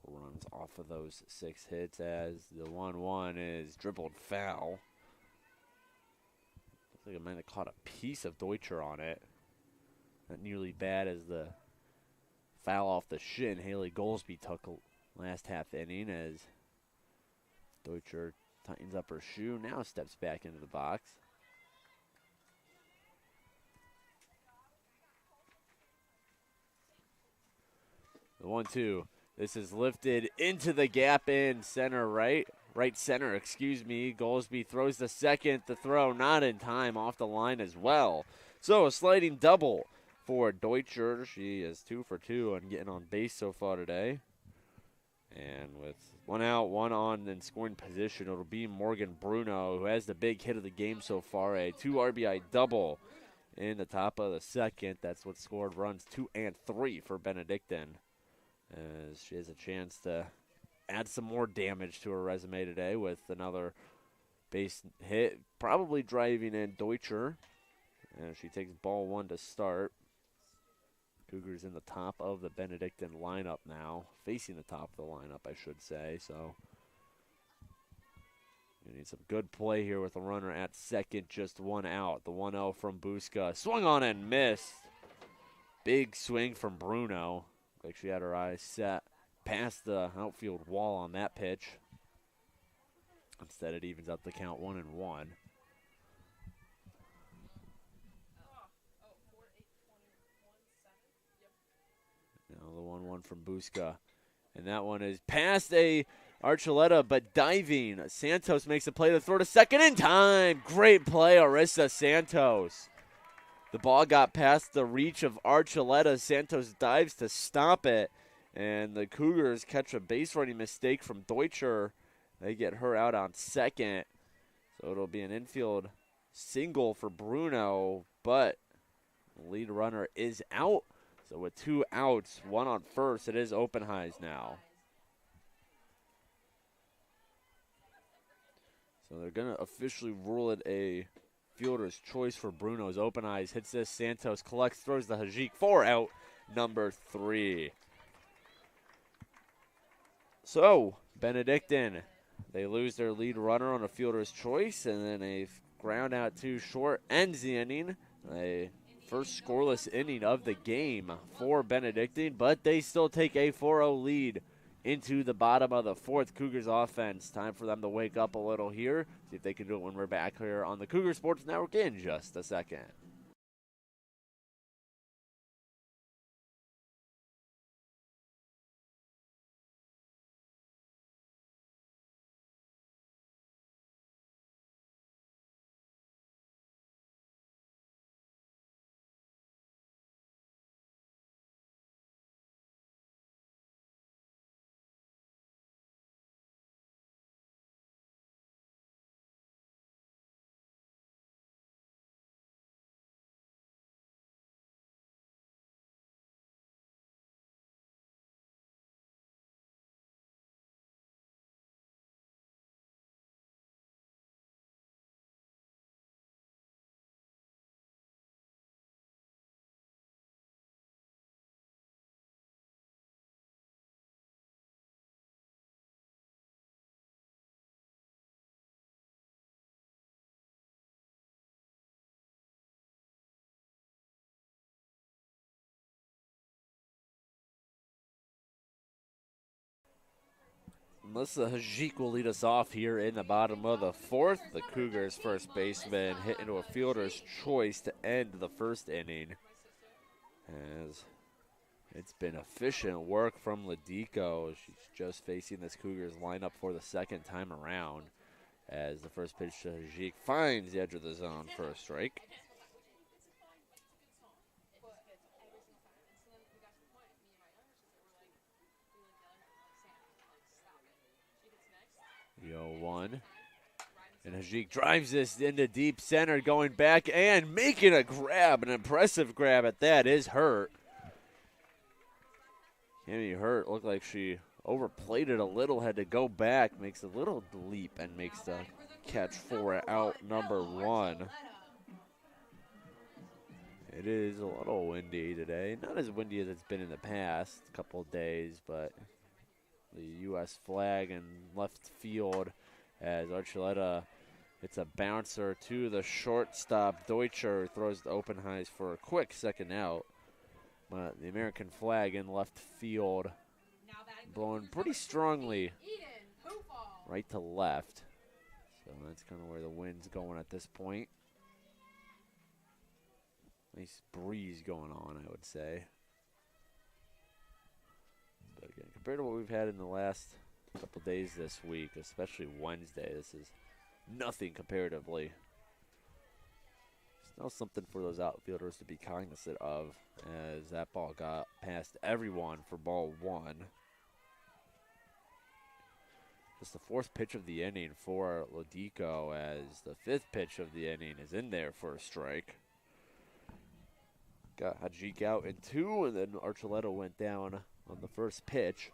[SPEAKER 3] 4 runs off of those 6 hits as the 1-1 is dribbled foul. Looks like it might have caught a piece of Deutscher on it. Not nearly bad as the foul off the shin Haley Goldsby took last half inning as Deutscher tightens up her shoe, now steps back into the box. The 1-2. This is lifted into the gap in center right center, excuse me. Goldsby throws the second. The throw not in time, off the line as well. So a sliding double for Deutscher. She is 2 for 2 on getting on base so far today. And with 1 out, 1 on in scoring position, it'll be Morgan Bruno, who has the big hit of the game so far, a 2 RBI double in the top of the second. That's what scored runs 2 and 3 for Benedictine, as she has a chance to add some more damage to her resume today with another base hit, probably driving in Deutscher. And she takes ball 1 to start. Cougars in the top of the Benedictine lineup now, facing the top of the lineup, I should say. So you need some good play here with a runner at second, just 1 out. The 1-0 from Buska, swung on and missed. Big swing from Bruno. Like she had her eyes set past the outfield wall on that pitch. Instead, it evens up the count 1-1. Now the 1-1 from Buska. And that one is past a Archuleta, but diving. Santos makes a play to throw to second in time. Great play, Arissa Santos. The ball got past the reach of Archuleta. Santos dives to stop it. And the Cougars catch a base running mistake from Deutscher They get her out on second. So it'll be an infield single for Bruno, but the lead runner is out. So with 2 outs, 1 on first, it is Oppenheis now. So they're going to officially rule it a fielder's choice for Bruno's. Oppenheis hits this. Santos collects, throws the Hajik. 4 out, number 3. So Benedictine, they lose their lead runner on a fielder's choice, and then a ground out 2 short ends the inning. A first scoreless inning of the game for Benedictine, but they still take a 4-0 lead into the bottom of the 4th. Cougars offense, time for them to wake up a little here. See if they can do it when we're back here on the Cougar Sports Network in just a second. Melissa Hajik will lead us off here in the bottom of the 4th. The Cougars' first baseman hit into a fielder's choice to end the first inning. As it's been efficient work from Ladico. She's just facing this Cougars lineup for the second time around. As the first pitch to Hajik finds the edge of the zone for a strike. The 0-1. And Hajik drives this into deep center, going back and making a grab. An impressive grab at that is Hurt. Cammy Hurt looked like she overplayed it a little, had to go back, makes a little leap and makes the catch for out number 1. It is a little windy today. Not as windy as it's been in the past couple of days, but the U.S. flag in left field as Archuleta hits a bouncer to the shortstop. Deutscher throws the Oppenheis for a quick second out. But the American flag in left field blowing pretty strongly right to left. So that's kind of where the wind's going at this point. Nice breeze going on, I would say. But again, compared to what we've had in the last couple days this week, especially Wednesday, this is nothing comparatively. Still something for those outfielders to be cognizant of, as that ball got past everyone for ball 1. Just the 4th pitch of the inning for Ladico, as the 5th pitch of the inning is in there for a strike. Got Hajik out in 2, and then Archuleta went down on the first pitch.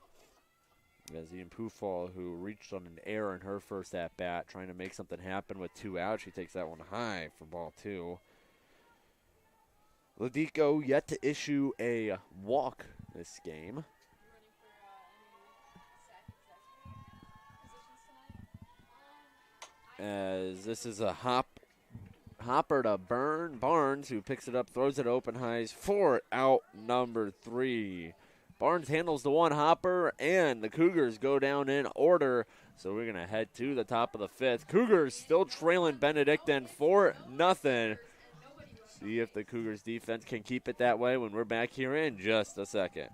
[SPEAKER 3] As Ian Pufall, who reached on an error in her first at-bat, trying to make something happen with 2 outs. She takes that one high for ball 2. Ladico yet to issue a walk this game. As this is a hopper to Barnes, who picks it up, throws it Oppenheis for out number 3. Barnes handles the 1 hopper, and the Cougars go down in order. So we're going to head to the top of the 5th. Cougars still trailing Benedictine 4-0. See if the Cougars defense can keep it that way when we're back here in just a second.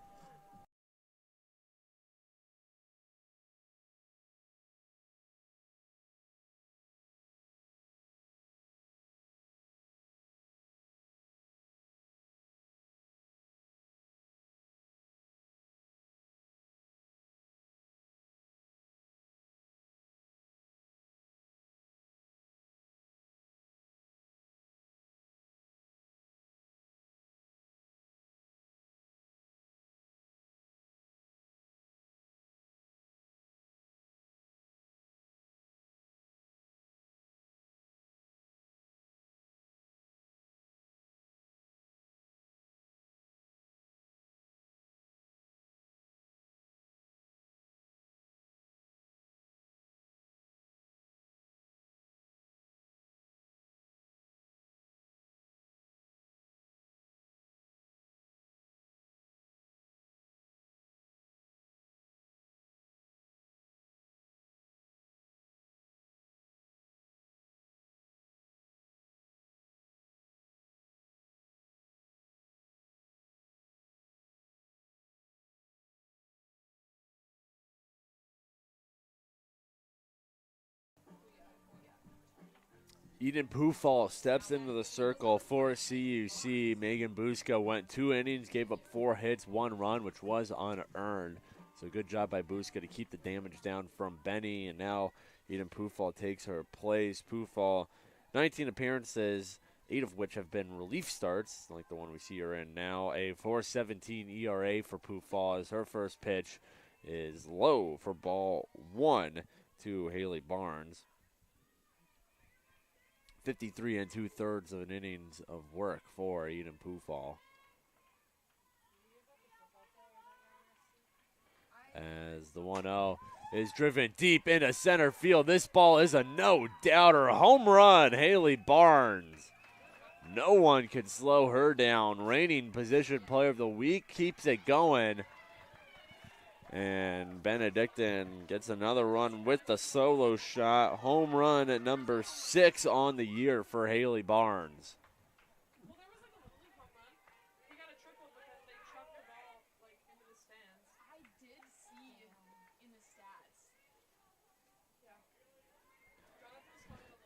[SPEAKER 3] Eden Pufall steps into the circle for CUC. Megan Buska went 2 innings, gave up 4 hits, 1 run, which was unearned. So good job by Buska to keep the damage down from Benny, and now Eden Pufall takes her place. Pufall, 19 appearances, 8 of which have been relief starts, like the one we see her in now. A 4.17 ERA for Pufall as her first pitch is low for ball 1 to Haley Barnes. 53 2/3 of an innings of work for Eden Pufall. As the 1-0 is driven deep into center field. This ball is a no-doubter. Home run, Haley Barnes. No one can slow her down. Reigning position player of the week keeps it going. And Benedictine gets another run with the solo shot. Home run at number 6 on the year for Haley Barnes.
[SPEAKER 5] Well, there was like a little league home run. He got a triple because they chucked the ball like into the stands.
[SPEAKER 6] I did see in the stats.
[SPEAKER 5] Yeah. Jonathan was funny on the league home run, and I thought it was funny.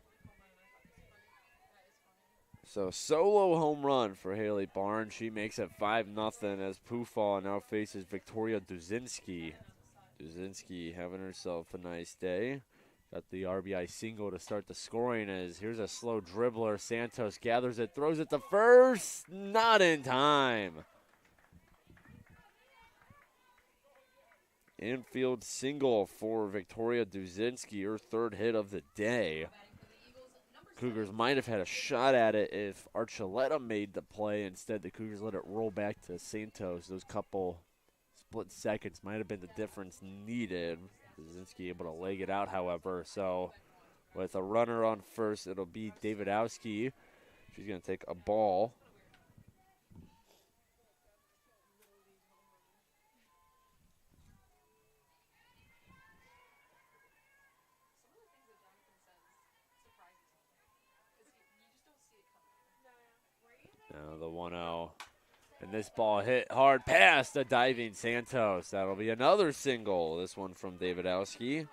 [SPEAKER 6] That is funny.
[SPEAKER 3] So solo home run for Haley Barnes. She makes it 5-0 as Pufall now faces Victoria Duzinski. Duzinski having herself a nice day. Got the RBI single to start the scoring as here's a slow dribbler. Santos gathers it, throws it to first. Not in time. Infield single for Victoria Duzinski, her 3rd hit of the day. Cougars might have had a shot at it if Archuleta made the play. Instead, the Cougars let it roll back to Santos. Those couple split seconds might have been the difference needed. Duzinski able to leg it out, however. So with a runner on first, it'll be Davidowski. She's going to take a ball.
[SPEAKER 6] Some of the things that Jonathan says surprises me. Because you just don't see it coming.
[SPEAKER 3] Now the 1-0. And this ball hit hard past the diving Santos. That'll be another single. This one from Davidowski.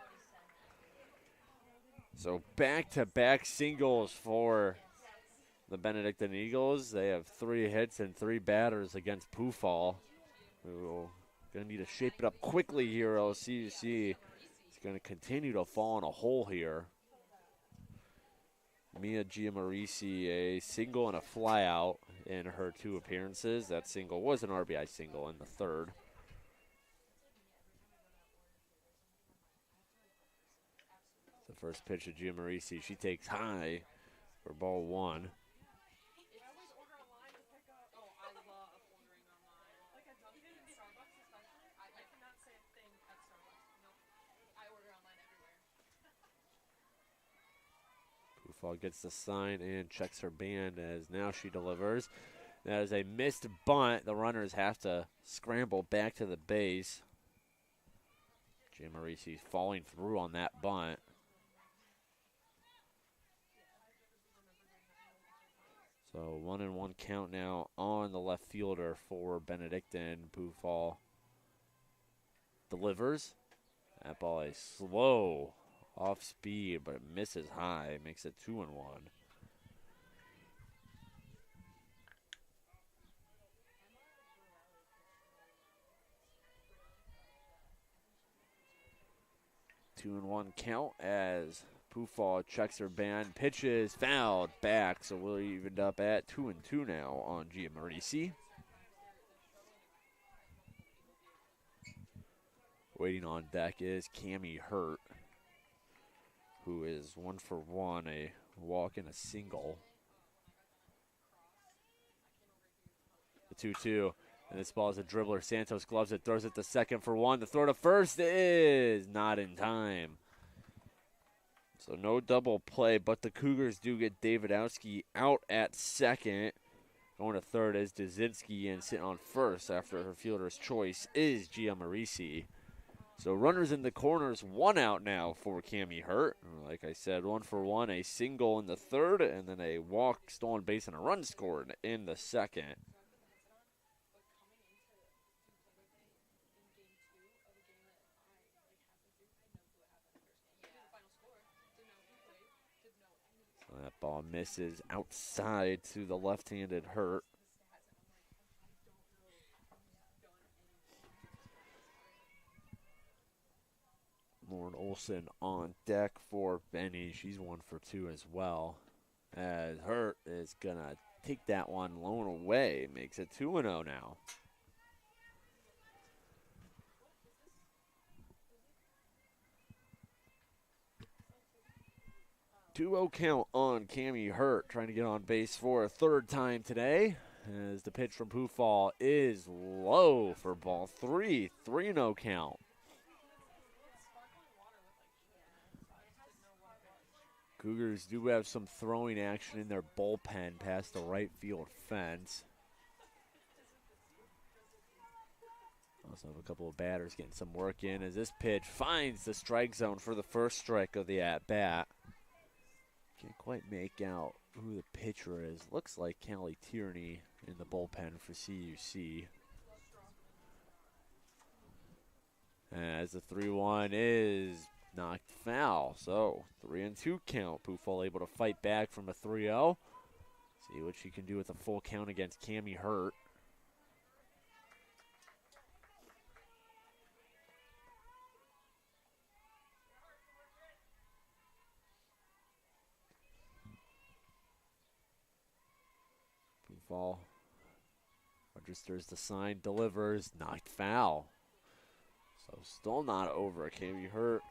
[SPEAKER 3] So back-to-back singles for the Benedictine Eagles. They have 3 hits and 3 batters against Pufall. Who going to need to shape it up quickly here. CUC is going to continue to fall in a hole here. Mia Giamarisi, a single and a flyout in her 2 appearances. That single was an RBI single in the 3rd. The first pitch of Giamarisi, she takes high for ball 1.
[SPEAKER 5] I always order online to pick up. Oh, I love ordering online. Like at Dunkin' and Starbucks especially. I cannot say a thing at Starbucks. Nope.
[SPEAKER 6] I order online everywhere.
[SPEAKER 3] Pufall gets the sign and checks her band as now she delivers. That is a missed bunt. The runners have to scramble back to the base. Giamarisi's falling through on that bunt. So 1-1 count now on the left fielder for Benedictine. Pufall delivers. That ball is slow, off speed, but it misses high. Makes it 2-1. Two and 1 count as Pufall checks her band, pitches, fouled back, so we're evened up at 2-2 now on Giamarisi. Waiting on deck is Cammie Hurt, who is 1 for 1, a walk and a single. The 2-2, and this ball is a dribbler. Santos gloves it, throws it to second for 1. The throw to first is not in time. So no double play, but the Cougars do get Davidowski out at second. Going to third is Duzinski, and sitting on first after her fielder's choice is Giamarisi. So runners in the corners, 1 out now for Cammie Hurt. Like I said, 1 for 1, a single in the third, and then a walk, stolen base, and a run scored in the second. So that Ball misses outside to the left-handed Hurt. Lauren Olson on deck for Benny. She's 1 for 2 as well. As Hurt is going to take that one lone away. Makes it 2-0 now. Two-0 count on Cammie Hurt, trying to get on base for a third time today. As the pitch from Pufall is low for ball 3. 3-0 count. Cougars do have some throwing action in their bullpen past the right field fence. Also have a couple of batters getting some work in as this pitch finds the strike zone for the first strike of the at-bat. Can't quite make out who the pitcher is. Looks like Callie Tierney in the bullpen for CUC. As the 3-1 is knocked foul. So 3-2 count. Pufall able to fight back from a 3-0. See what she can do with a full count against Cammie Hurt. Pufall registers the sign, delivers, knocked foul. So still not over. Cammie Hurt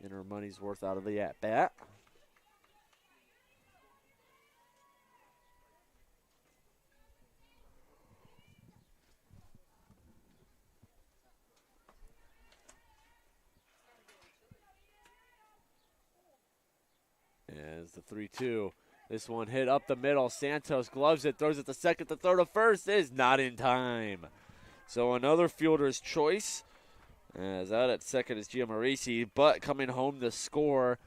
[SPEAKER 3] in her money's worth out of the at-bat. As the 3-2. This one hit up the middle. Santos gloves it, throws it to second, to third, to first. Is not in time. So another fielder's choice. As out at second is Gia Marisi, but coming home to score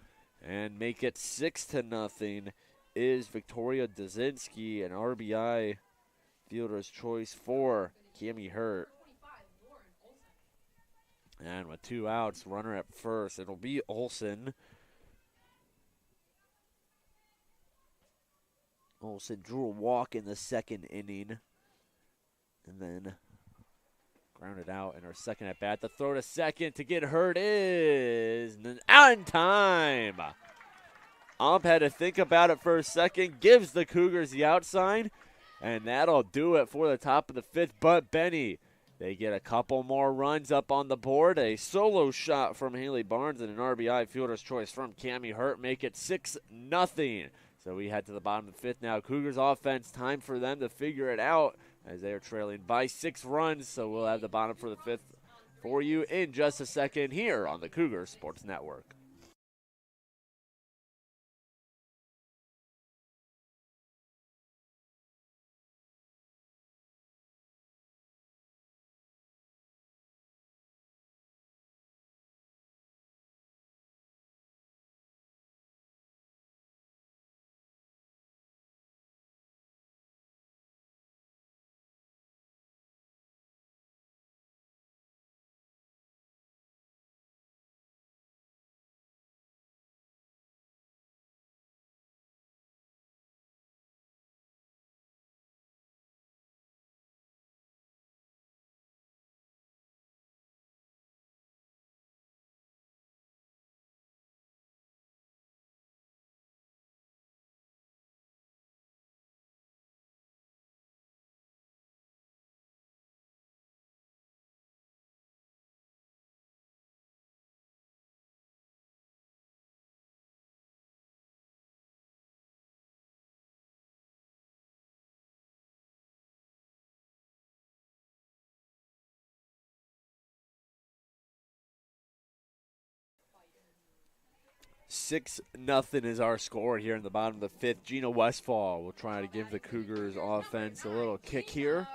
[SPEAKER 3] and make it 6-0 is Victoria Dazinski, an RBI fielder's choice for Cammie Hurt. And with 2 outs, runner at first, it'll be Olson. Olson drew a walk in the second inning and then grounded out in her second at bat. The throw to second to get Hurt is on time. Ump had to think about it for a second, gives the Cougars the outside, and that'll do it for the top of the 5th. But Benny, they get a couple more runs up on the board. A solo shot from Haley Barnes and an RBI fielder's choice from Cammie Hurt make it 6-0. So we head to the bottom of the 5th now. Cougars offense, time for them to figure it out as they are trailing by 6 runs. So we'll have the bottom for the 5th for you in just a second here on the Cougar Sports Network. Six nothing is our score here in the bottom of the 5th. Gina Westfall will try to give the Cougars offense a little kick here.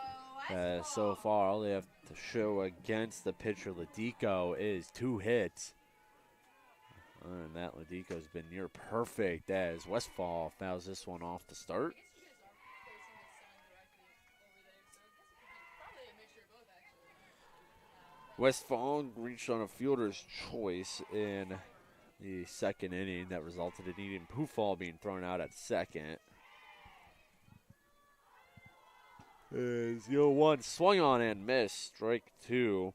[SPEAKER 3] So far, all they have to show against the pitcher Ladico is 2 hits. Other than that, Ladico's been near perfect as Westfall fouls this one off to start. Westfall reached on a fielder's choice in the second inning that resulted in Eden Pufall being thrown out at second. As 0-1 swung on and missed, strike 2.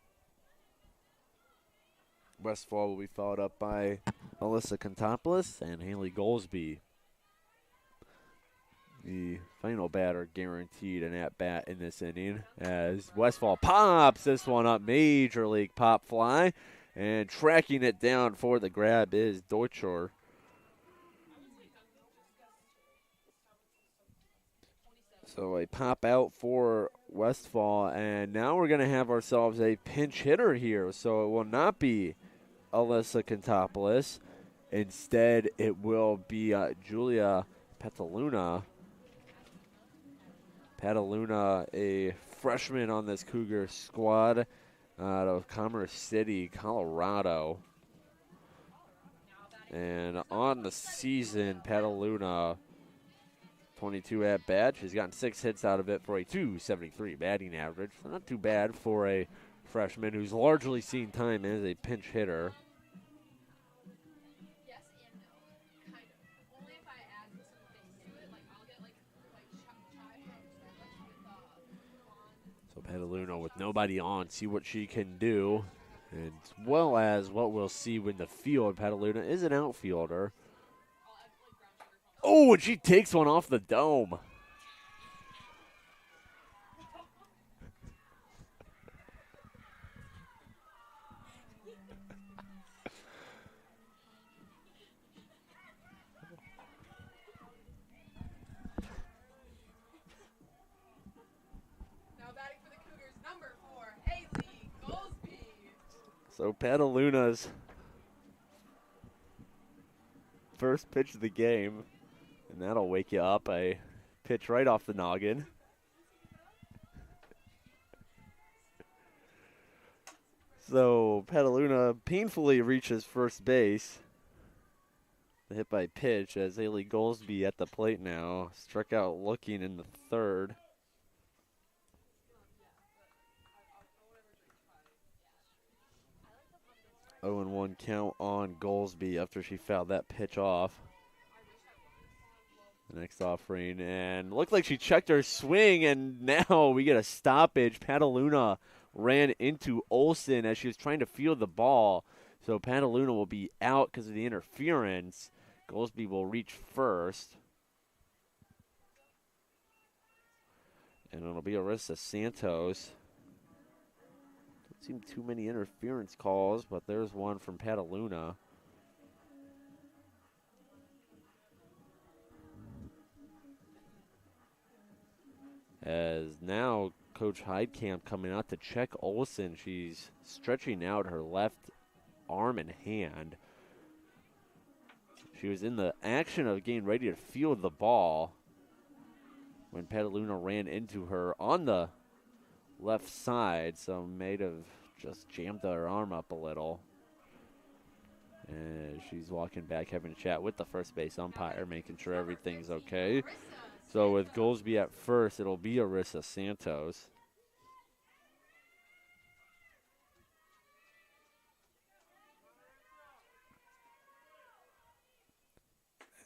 [SPEAKER 3] Westfall will be followed up by Alyssa Contopoulos and Haley Goldsby. The final batter guaranteed an at-bat in this inning as Westfall pops this one up. Major league pop fly. And tracking it down for the grab is Deutscher. So a pop out for Westfall. And now we're going to have ourselves a pinch hitter here. So it will not be Alyssa Contopoulos. Instead, it will be Julia Petaluna. Petaluna, a freshman on this Cougar squad out of Commerce City, Colorado. And on the season, Petaluna, 22 at bat. She's gotten 6 hits out of it for a .273 batting average. So not too bad for a freshman who's largely seen time as a pinch hitter.
[SPEAKER 6] Yes and no, kind of. Only if I add some things to it, like I'll get like chai from Starbucks with
[SPEAKER 3] So Petaluna with nobody on, see what she can do. And as well as what we'll see when the field, Petaluna is an outfielder. Oh, and she takes one off the dome.
[SPEAKER 6] Now batting for the Cougars, number 4, Haley Goldsby.
[SPEAKER 3] So Petaluna's first pitch of the game, and that'll wake you up. A pitch right off the noggin. So Petaluna painfully reaches first base. The hit by pitch as Haley Goldsby at the plate now. Struck out looking in the third. 0-1 count on Goldsby after she fouled that pitch off. The next offering, and looked like she checked her swing, and now we get a stoppage. Petaluna ran into Olsen as she was trying to field the ball. So Petaluna will be out because of the interference. Goldsby will reach first. And it'll be Arissa Santos. Don't seem too many interference calls, but there's one from Petaluna. As now Coach Heidkamp coming out to check Olsen. She's stretching out her left arm and hand. She was in the action of getting ready to field the ball when Petaluna ran into her on the left side, so may have just jammed her arm up a little. And she's walking back, having a chat with the first base umpire, making sure everything's okay. So with Goldsby at first, it'll be Arissa Santos.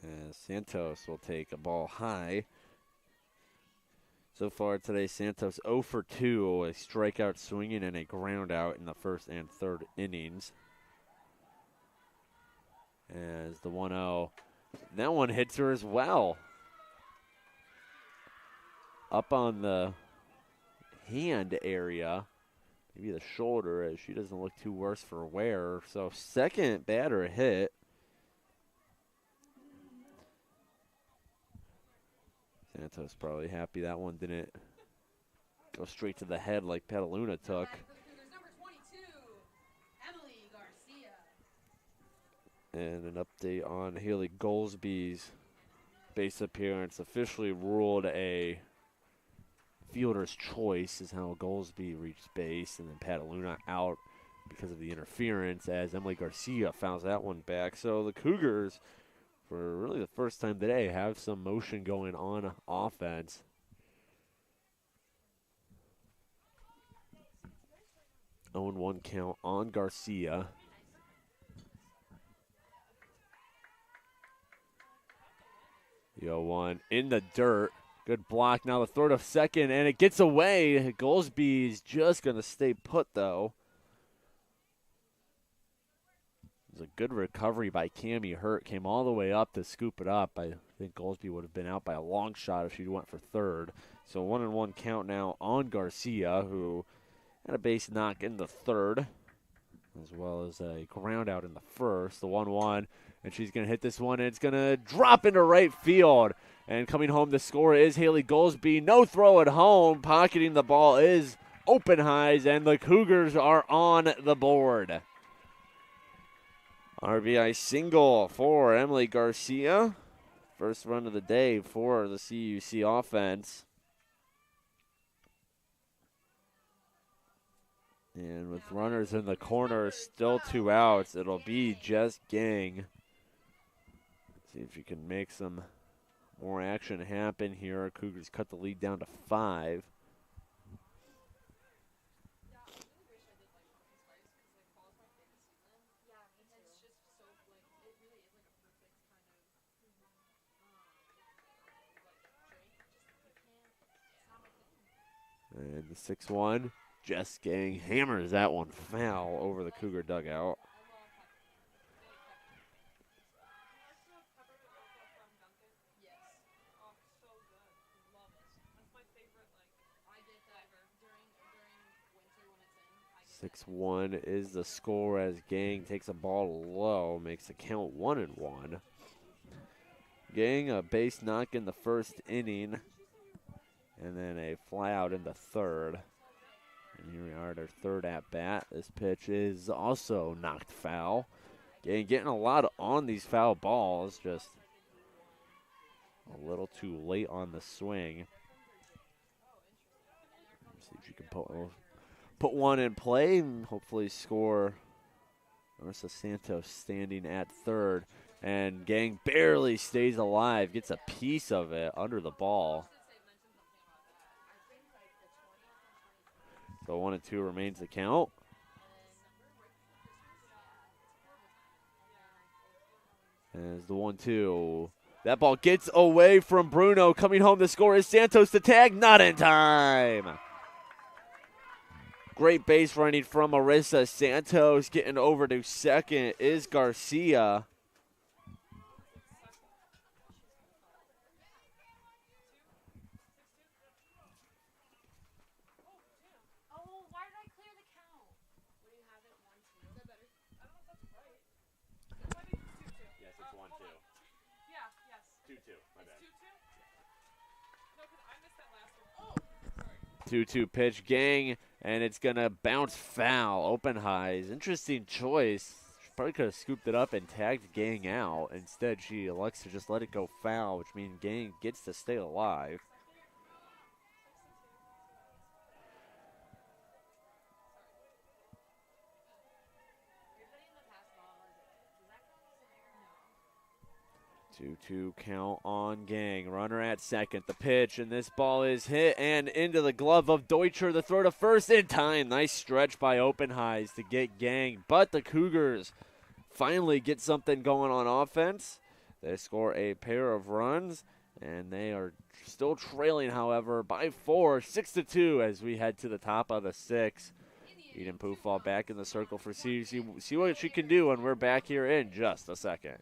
[SPEAKER 3] And Santos will take a ball high. So far today, Santos 0 for 2, a strikeout swinging and a ground out in the first and third innings. As the 1-0, that one hits her as well. Up on the hand area, maybe the shoulder, as she doesn't look too worse for wear. So second batter hit. Santos probably happy that one didn't go straight to the head like Petaluna took.
[SPEAKER 6] Number 22, Emily Garcia.
[SPEAKER 3] And an update on Haley Goldsby's base appearance. Officially ruled a fielder's choice is how Goldsby reached base, and then Petaluna out because of the interference as Emily Garcia fouls that one back. So the Cougars, for really the first time today, have some motion going on offense. Oh, 1 count on Garcia. The 0-1 in the dirt. Good block. Now the throw to second, and it gets away. Goldsby's just going to stay put, though. It was a good recovery by Cammie Hurt. Came all the way up to scoop it up. I think Goldsby would have been out by a long shot if she went for third. So 1-1 count now on Garcia, who had a base knock in the third, as well as a ground out in the first. The 1-1, and she's going to hit this one, and it's going to drop into right field. And coming home to score is Haley Goldsby. No throw at home. Pocketing the ball is Openheis, and the Cougars are on the board. RBI single for Emily Garcia. First run of the day for the CUC offense. And with runners in the corner, still 2 outs, it'll be Jess Gang. See if she can make some more action happen here. Cougars cut the lead down to 5. And the 6-1, Jess Gang hammers that one foul over the Cougar dugout.
[SPEAKER 5] So good. Love it. That's my favorite, I get that during winter when it's in.
[SPEAKER 3] 6-1 is the score as Gang takes a ball low, makes the count 1-1. Gang a base knock in the first inning, and then a fly out in the third. And here we are at our third at bat. This pitch is also knocked foul. Gang getting a lot on these foul balls, just a little too late on the swing. Let's see if you can put one in play and hopefully score. Marissa Santos standing at third, and Gang barely stays alive, gets a piece of it under the ball. So 1-2 remains the count. As the 1-2. That ball gets away from Bruno. Coming home to score is Santos to tag. Not in time. Great base running from Marissa Santos. Getting over to second is Garcia.
[SPEAKER 6] Oh, why did I clear the count? What do you have it? 1-2. Is that better?
[SPEAKER 5] I don't know if that's right. It might be 2-2.
[SPEAKER 3] Yes, it's 1-2.
[SPEAKER 5] Hold on. Yeah, yes.
[SPEAKER 3] 2-2, my
[SPEAKER 5] It's
[SPEAKER 3] bad.
[SPEAKER 5] 2-2? No, because I missed that last one. Oh, sorry.
[SPEAKER 3] 2-2 pitch, Gang, and it's going to bounce foul. Openheis. Interesting choice. She probably could have scooped it up and tagged Gang out. Instead, she elects to just let it go foul, which means Gang gets to stay alive.
[SPEAKER 6] You're putting the pass ball.
[SPEAKER 3] 2-2 count on Gang. Runner at second. The pitch, and this ball is hit and into the glove of Deutscher. The throw to first in time. Nice stretch by Openheis to get Gang. But the Cougars finally get something going on offense. They score a pair of runs, and they are still trailing, however, by 4, 6-2 as we head to the top of the 6th. Eden Pufall back in the circle for CUC. See what she can do when we're back here in just a second.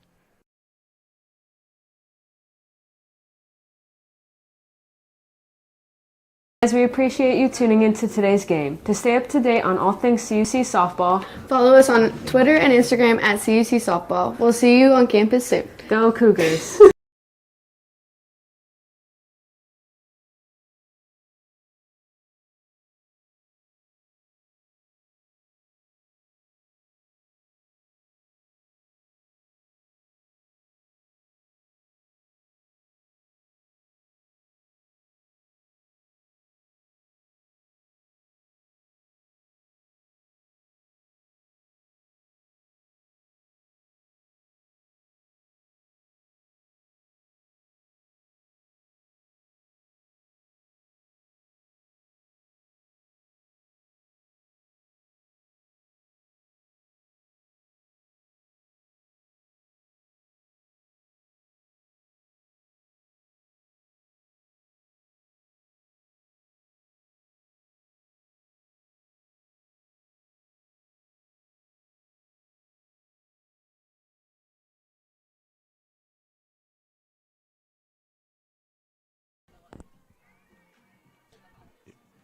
[SPEAKER 8] Guys, we appreciate you tuning into today's game. To stay up to date on all things CUC softball,
[SPEAKER 9] Follow us on Twitter and Instagram at CUC Softball. We'll see you on campus soon.
[SPEAKER 8] go Cougars!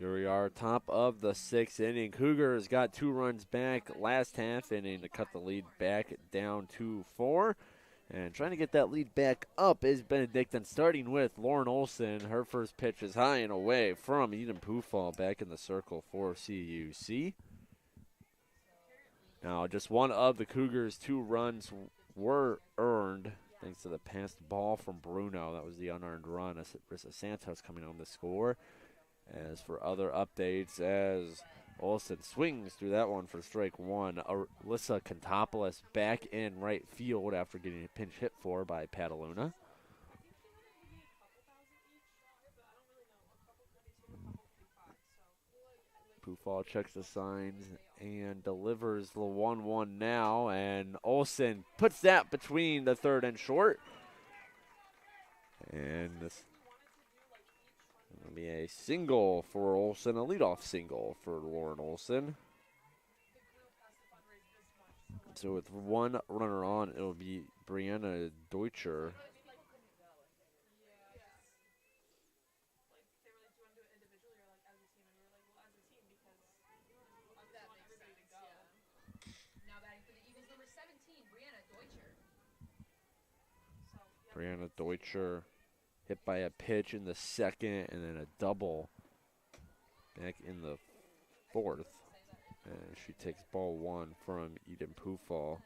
[SPEAKER 3] Here we are, top of the 6th inning. Cougars got 2 runs back last half inning to cut the lead back down to 4. And trying to get that lead back up is Benedictine, starting with Lauren Olson. Her first pitch is high and away from Eden Pufall back in the circle for CUC. Now, just one of the Cougars' 2 runs were earned thanks to the passed ball from Bruno. That was the unearned run. Rissa Santos coming home to score. As for other updates, as Olsen swings through that one for strike 1. Alyssa Contopoulos back in right field after getting a pinch hit for by Pataluna. Pufall checks the signs and delivers the 1-1 now, and Olsen puts that between the third and short. And this will be a single for Olsen, a leadoff single for Lauren Olsen. So with 1 runner on, it'll be Brianna Deutscher. Brianna Deutscher hit by a pitch in the 2nd and then a double back in the 4th. And she takes ball 1 from Eden Pufall.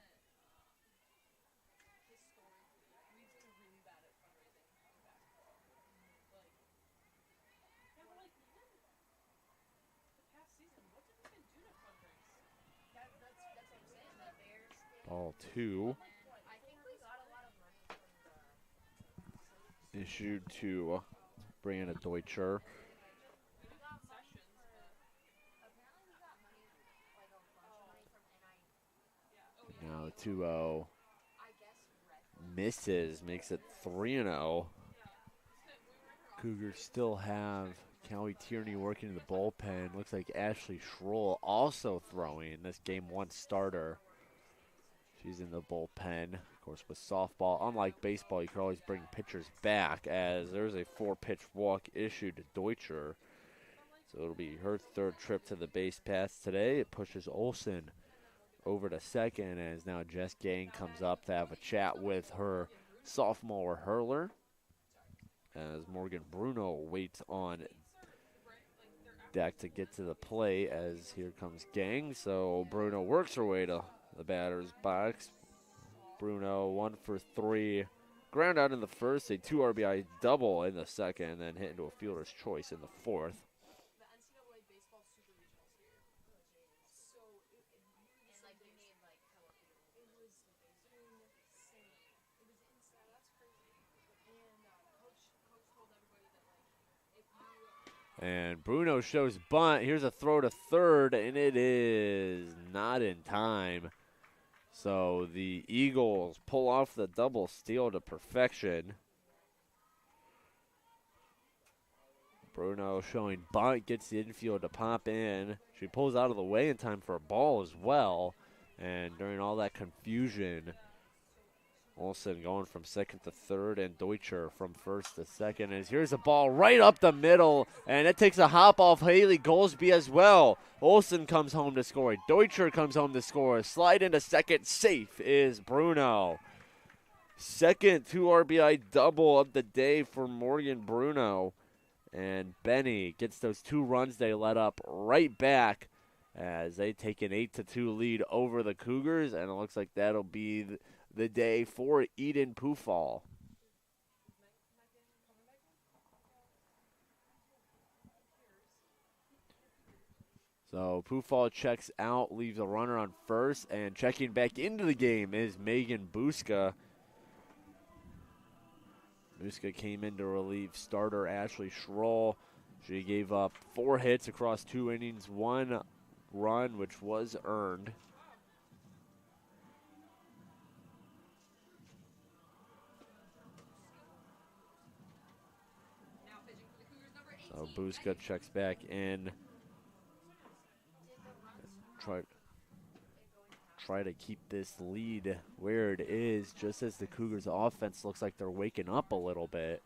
[SPEAKER 3] Ball 2. Issued to Brianna Deutscher. Now 2-0. Misses, makes it 3-0. Cougars still have Callie Tierney working in the bullpen. Looks like Ashley Schroll also throwing, this game 1 starter. She's in the bullpen. Of course, with softball, unlike baseball, you can always bring pitchers back, as there's a 4-pitch walk issued to Deutscher. So it'll be her 3rd trip to the base paths today. It pushes Olsen over to second, as now Jess Gang comes up to have a chat with her sophomore hurler, as Morgan Bruno waits on deck to get to the plate, as here comes Gang. So Bruno works her way to the batter's box. Bruno 1 for 3. Ground out in the 1st, a 2 RBI double in the 2nd, and then hit into a fielder's choice in the 4th. And Bruno shows bunt. Here's a throw to third, and it is not in time. So the Eagles pull off the double steal to perfection. Bruno showing bunt, gets the infield to pop in. She pulls out of the way in time for a ball as well. And during all that confusion, Olsen going from 2nd to 3rd, and Deutscher from 1st to 2nd. As here's a ball right up the middle, and it takes a hop off Haley Goldsby as well. Olsen comes home to score. Deutscher comes home to score. Slide into 2nd, safe is Bruno. 2nd 2 RBI double of the day for Morgan Bruno. And Benny gets those 2 runs they let up right back as they take an 8-2 lead over the Cougars, and it looks like that'll be the day for Eden Pufall. So Pufall checks out, leaves a runner on 1st, and checking back into the game is Megan Buska. Buska came in to relieve starter Ashley Schroll. She gave up 4 hits across 2 innings, 1 run, which was earned. So Buska checks back in. Try to keep this lead where it is, just as the Cougars offense looks like they're waking up a little bit.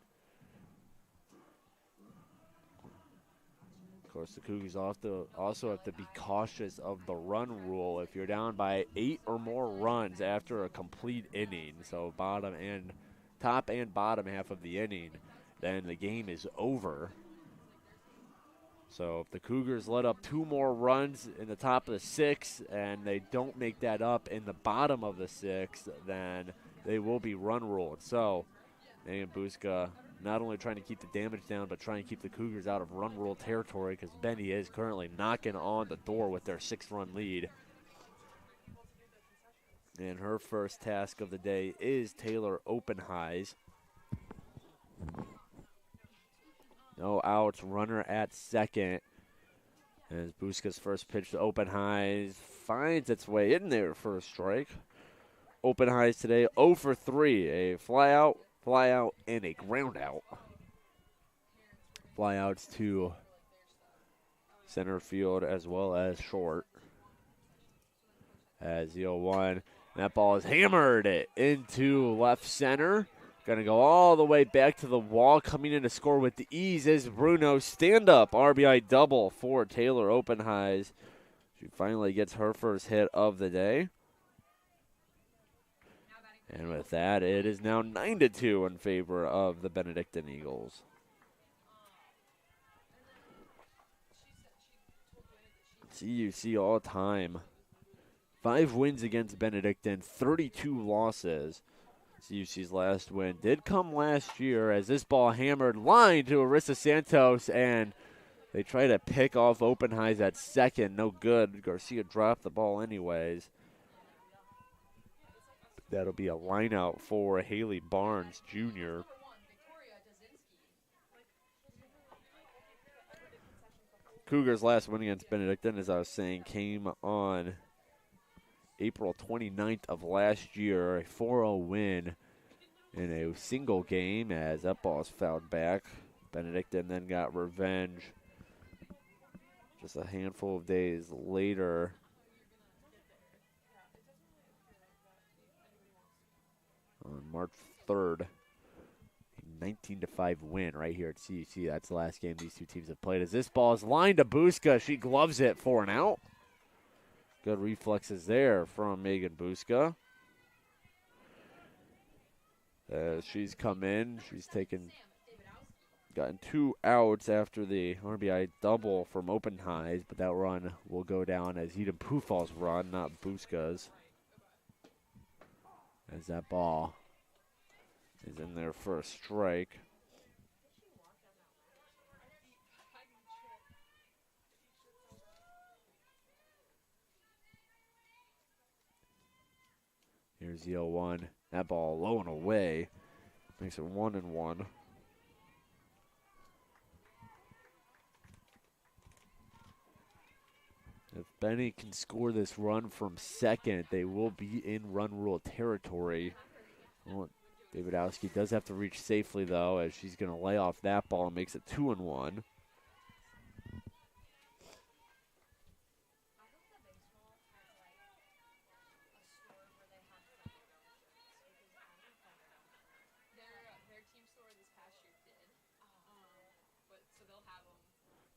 [SPEAKER 3] Of course, the Cougars also have to be cautious of the run rule. If you're down by 8 or more runs after a complete inning, so top and bottom half of the inning, then the game is over. So if the Cougars let up 2 more runs in the top of the 6th and they don't make that up in the bottom of the 6th, then they will be run ruled. So Megan Buska not only trying to keep the damage down, but trying to keep the Cougars out of run rule territory, because Benny is currently knocking on the door with their 6-run lead. And her first task of the day is Taylor Openheis. No outs, runner at second. As Buska's first pitch to Openheis finds its way in there for a strike. Openheis today 0 for 3, a fly out, and a ground out. Flyouts to center field as well as short. As the 0-1, that ball is hammered into left center. Going to go all the way back to the wall. Coming in to score with the ease is Bruno. Stand-up RBI double for Taylor Openheis. She finally gets her first hit of the day. And with that, it is now 9-2 in favor of the Benedictine Eagles. CUC all-time. 5 wins against Benedictine, 32 losses. CUC's last win did come last year as this ball hammered line to Arissa Santos, and they try to pick off Openheis at second. No good. Garcia dropped the ball anyways. That'll be a line out for Haley Barnes Jr. Cougars' last win against Benedictine, as I was saying, came on April 29th of last year, a 4-0 win in a single game as that ball is fouled back. Benedictine then got revenge just a handful of days later. On March 3rd, a 19-5 win right here at CUC. That's the last game these two teams have played. As this ball is lined to Buska, she gloves it for an out. Good reflexes there from Megan Buska. As she's come in, she's gotten 2 outs after the RBI double from Openheis, but that run will go down as Eden Pufal's run, not Buska's. As that ball is in there for a strike. Here's the 0-1. That ball low and away. Makes it 1-1. If Benny can score this run from second, they will be in run rule territory. Well, Davidowski does have to reach safely, though, as she's going to lay off that ball and makes it 2-1.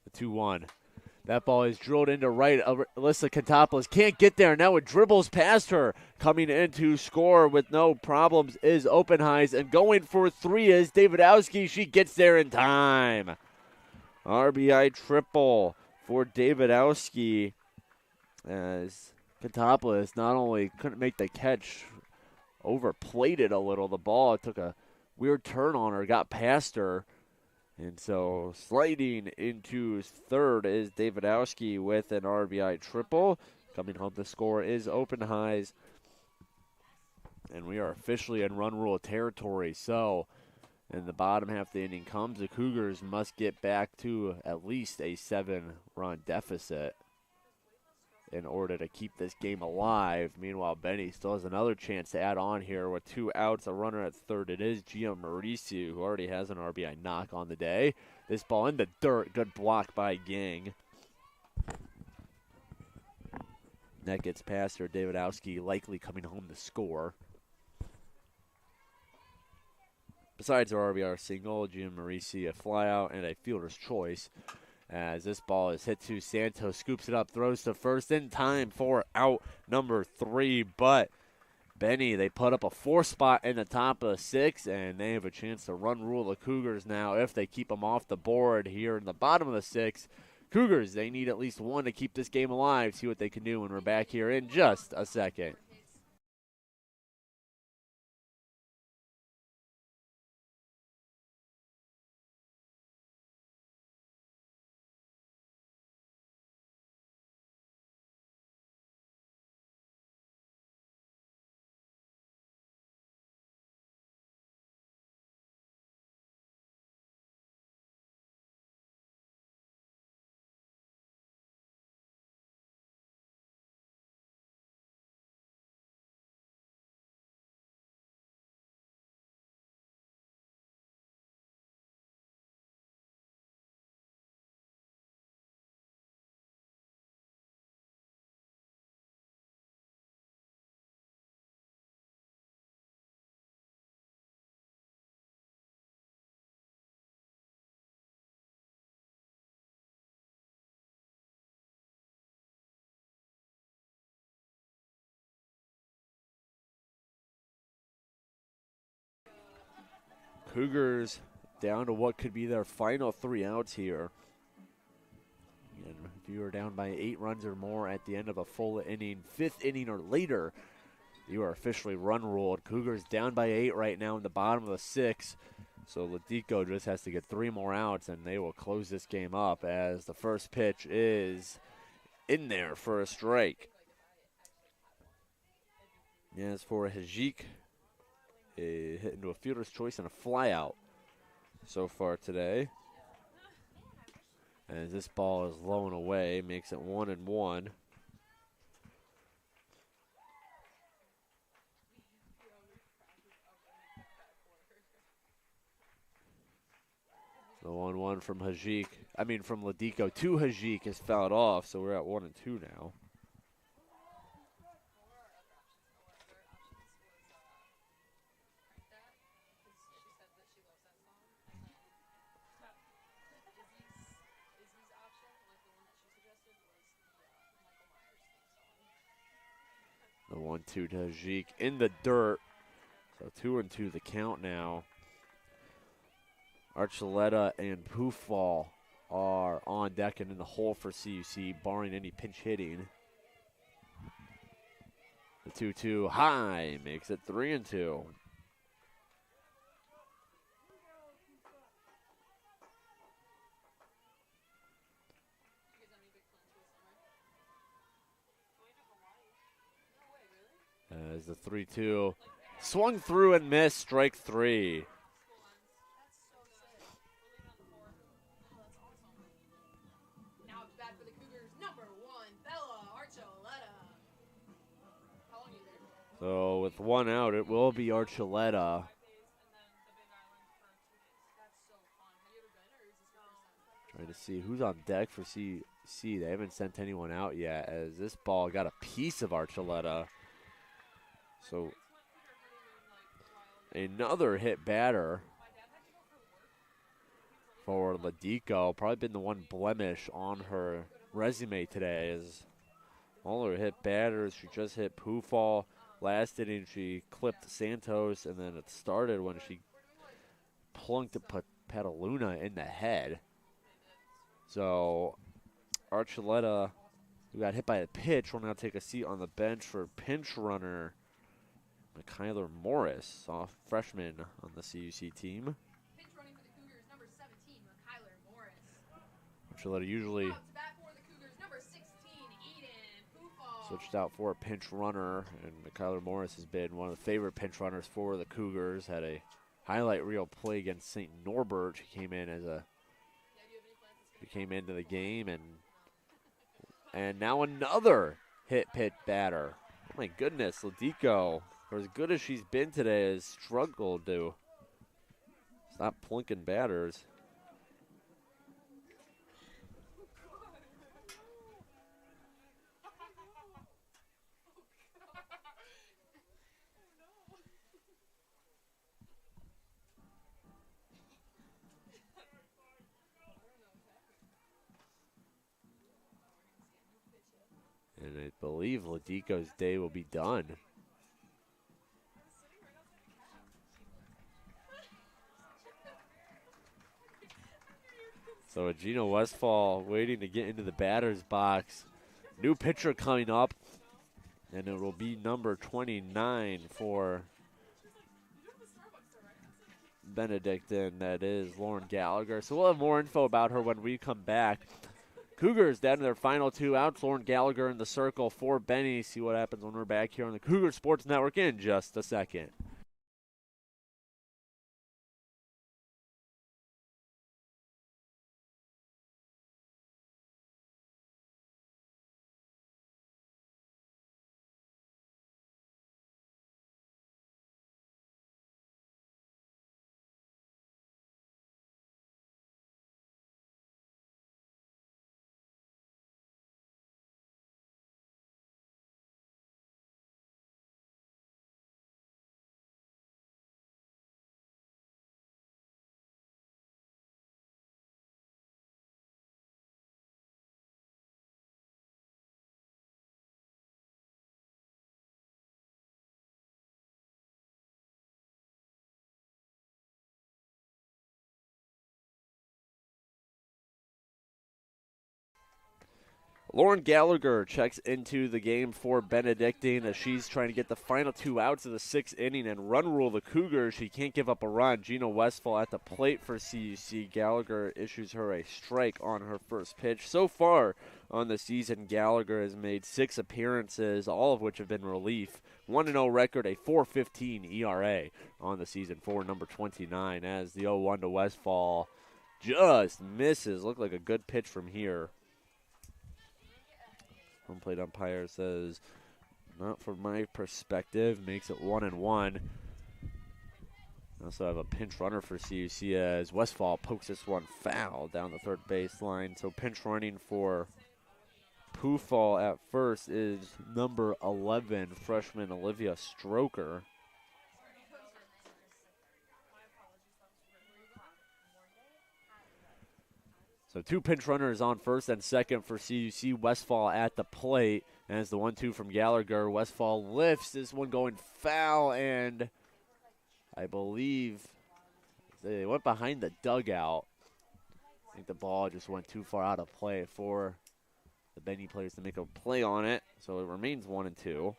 [SPEAKER 3] The 2-1. That ball is drilled into right. Alyssa Contopoulos can't get there. Now it dribbles past her. Coming in to score with no problems is Openheis. And going for 3 is Davidowski. She gets there in time. RBI triple for Davidowski. As Contopoulos not only couldn't make the catch, overplayed it a little. The ball took a weird turn on her, got past her. And so sliding into third is Davidowski with an RBI triple. Coming home to score is Openheis. And we are officially in run rule territory. So in the bottom half of the inning comes, the Cougars must get back to at least a 7-run deficit in order to keep this game alive. Meanwhile, Benny still has another chance to add on here with 2 outs, a runner at third. It is Gia Mauricio, who already has an RBI knock on the day. This ball in the dirt, good block by Gang. That gets past her. Davidowski likely coming home to score. Besides her RBI single, Gia Mauricio a flyout and a fielder's choice. As this ball is hit to Santos, scoops it up, throws to first in time for out number 3. But Benny, they put up a 4 spot in the top of 6, and they have a chance to run rule the Cougars now if they keep them off the board here in the bottom of the 6. Cougars, they need at least 1 to keep this game alive. See what they can do when we're back here in just a second. Cougars down to what could be their final 3 outs here. And if you are down by 8 runs or more at the end of a full inning, 5th inning or later, you are officially run ruled. Cougars down by 8 right now in the bottom of the 6. So Ladico just has to get 3 more outs, and they will close this game up as the first pitch is in there for a strike. As for Hajik, a hit into a fielder's choice and a flyout so far today. As this ball is low and away, makes it 1-1. The 1-1 from Hajik, from Ladico to Hajik is fouled off, so we're at 1-2 now. The 1-2 to Hajik in the dirt. So 2-2 the count now. Archuleta and Poofall are on deck and in the hole for CUC, barring any pinch hitting. The 2-2 high makes it 3-2. As the 3-2 swung through and missed, strike 3.
[SPEAKER 6] Now it's bad for the Cougars. Number 1, Bella Archuleta. How long are you there?
[SPEAKER 3] So with 1 out, it will be Archuleta. Trying to see who's on deck for CUC. They haven't sent anyone out yet, as this ball got a piece of Archuleta. So another hit batter for Ladico. Probably been the one blemish on her resume today, as all her hit batters. She just hit Poofall last inning. She clipped Santos, and then it started when she plunked Petaluna in the head. So Archuleta, who got hit by a pitch, will now take a seat on the bench for pinch runner Kyler Morris, freshman on the CUC team.
[SPEAKER 6] Pinch running for the Cougars, number 17, Kyler Morris.
[SPEAKER 3] Archuleta usually
[SPEAKER 6] Out to bat for the Cougars, number 16, Eden Poofall.
[SPEAKER 3] switched out for a pinch runner, and Kyler Morris has been one of the favorite pinch runners for the Cougars. Had a highlight reel play against St. Norbert. He came in he came into the game, and now another hit pitch batter. Oh my goodness, Ladico, for as good as she's been today, has struggled to stop plunking batters. believe Ladico's day will be done. So Gina Westfall waiting to get into the batter's box. New pitcher coming up, and it will be number 29 for Benedictine. That is Lauren Gallagher. So we'll have more info about her when we come back. Cougars down to their final 2 outs. Lauren Gallagher in the circle for Benny. See what happens when we're back here on the Cougar Sports Network in just a second. Lauren Gallagher checks into the game for Benedictine as she's trying to get the final 2 outs of the 6th inning and run rule the Cougars. She can't give up a run. Gina Westfall at the plate for CUC. Gallagher issues her a strike on her first pitch. So far on the season, Gallagher has made 6 appearances, all of which have been relief. 1-0 record, a 4.15 ERA on the season for number 29 as the 0-1 to Westfall just misses. Looked like a good pitch from here. Home plate umpire says, not from my perspective, makes it 1-1. Also have a pinch runner for CUC as Westfall pokes this one foul down the third baseline. So pinch running for Poofall at first is number 11, freshman Olivia Stroker. So 2 pinch runners on first and second for CUC. Westfall at the plate. And it's the 1-2 from Gallagher. Westfall lifts this one going foul, and I believe they went behind the dugout. I think the ball just went too far out of play for the Benny players to make a play on it. So it remains 1-2.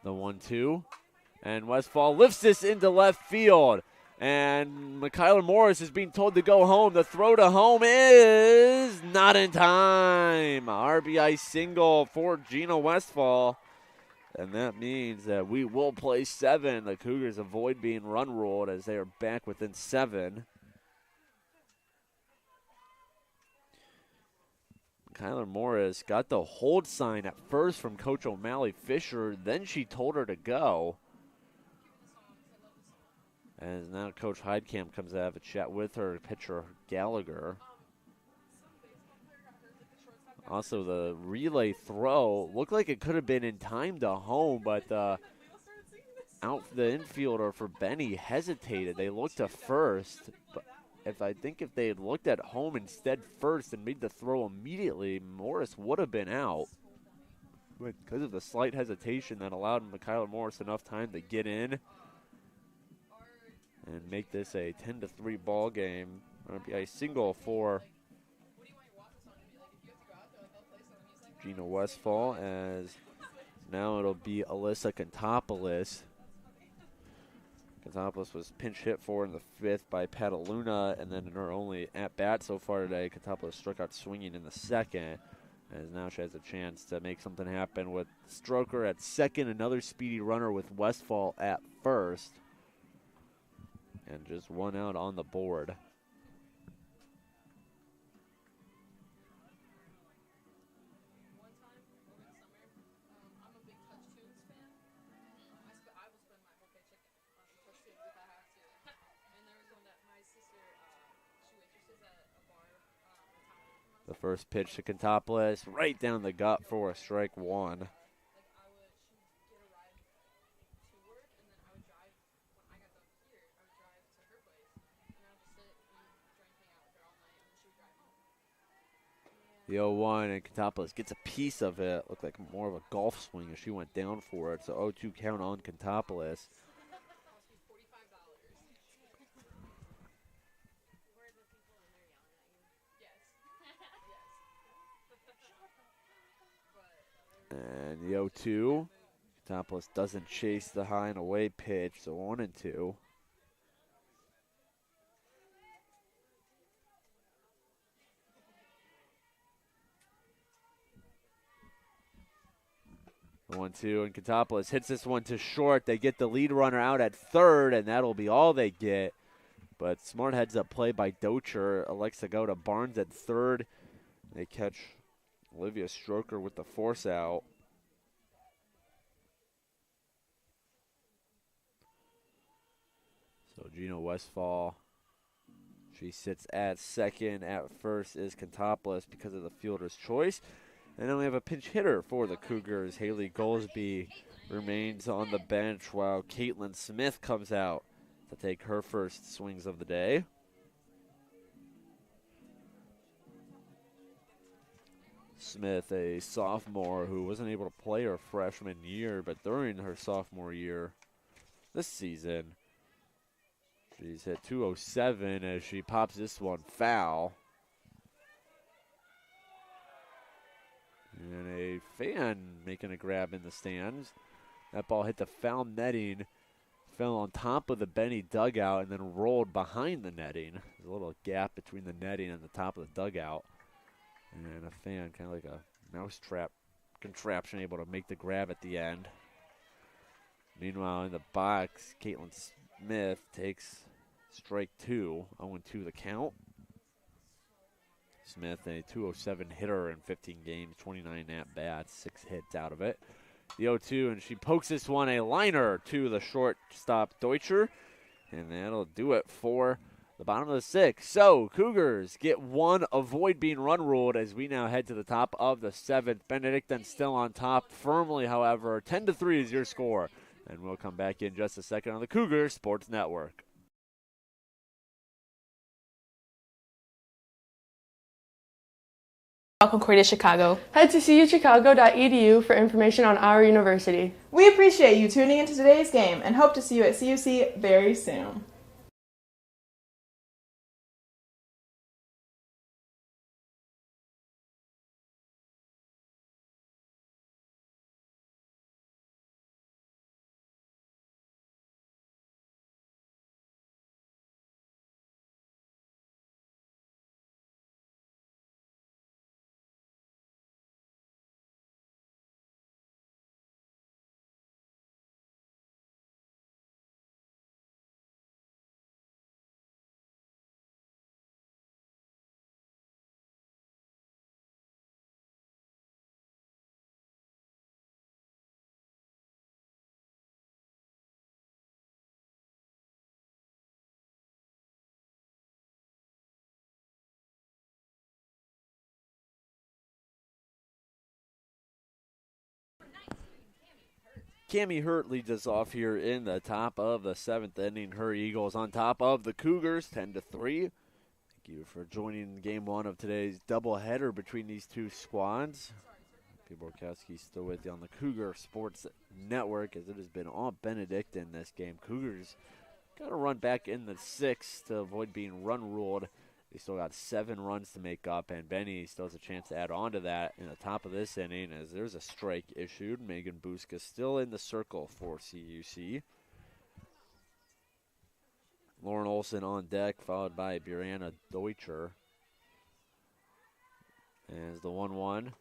[SPEAKER 3] The 1-2. And Westfall lifts this into left field. And Michaela Morris is being told to go home. The throw to home is not in time. RBI single for Gina Westfall. And that means that we will play 7. The Cougars avoid being run ruled as they are back within 7. Kyler Morris got the hold sign at first from Coach O'Malley Fisher. Then she told her to go. As now Coach Heidkamp comes to have a chat with her, pitcher Gallagher. Also, the relay throw looked like it could have been in time to home, but the infielder for Benny hesitated. They looked to first, but if they had looked at home instead first and made the throw immediately, Morris would have been out. But because of the slight hesitation, that allowed Michaela Morris enough time to get in and make this a 10-3 ball game. RBI single for Gina Westfall, as now it'll be Alyssa Contopoulos. Contopoulos was pinch hit for in the 5th by Petaluna, and then in her only at-bat so far today, Contopoulos struck out swinging in the 2nd, as now she has a chance to make something happen with Stroker at 2nd, another speedy runner with Westfall at 1st, and just 1 out on the board. The first pitch to Contopoulos, right down the gut for a strike 1. The 0-1, and Contopoulos gets a piece of it. Looked like more of a golf swing as she went down for it. So 0-2 count on Contopoulos. And the 0-2. Contopoulos doesn't chase the high and away pitch, so 1-2. The 1-2, and Contopoulos hits this one to short. They get the lead runner out at third, and that'll be all they get. But smart heads up play by Docher. Elects to go to Barnes at third. They catch Olivia Stroker with the force out. So Gina Westfall, she sits at second. At first is Contopoulos because of the fielder's choice. And then we have a pinch hitter for the Cougars. Haley Goldsby remains on the bench while Caitlin Smith comes out to take her first swings of the day. Smith, a sophomore who wasn't able to play her freshman year, but during her sophomore year this season, she's hit 207 as she pops this one foul. And a fan making a grab in the stands. That ball hit the foul netting, fell on top of the Benny dugout, and then rolled behind the netting. There's a little gap between the netting and the top of the dugout. And a fan, kind of like a mousetrap contraption, able to make the grab at the end. Meanwhile, in the box, Caitlin Smith takes strike 2, 0-2 the count. Smith, a 207 hitter in 15 games, 29 at-bats, 6 hits out of it. The 0-2, and she pokes this one a liner to the shortstop Deutscher, and that'll do it for the bottom of the 6th. So Cougars get one, avoid being run ruled as we now head to the top of the 7th. Benedictine still on top firmly, however. 10-3 is your score, and we'll come back in just a second on the Cougars Sports Network.
[SPEAKER 10] Concordia, Chicago.
[SPEAKER 8] Head to cuchicago.edu for information on our university.
[SPEAKER 11] We appreciate you tuning into today's game and hope to see you at CUC very soon.
[SPEAKER 3] Cammie Hurt leads us off here in the top of the 7th inning. Her Eagles on top of the Cougars, 10-3. Thank you for joining game 1 of today's doubleheader between these two squads. Pete Borkowski still with you on the Cougar Sports Network, as it has been all Benedictine this game. Cougars got to run back in the 6th to avoid being run ruled. They still got 7 runs to make up, and Benny still has a chance to add on to that in the top of this inning as there's a strike issued. Megan Buska still in the circle for CUC. Lauren Olson on deck, followed by Brianna Deutscher. As the 1-1,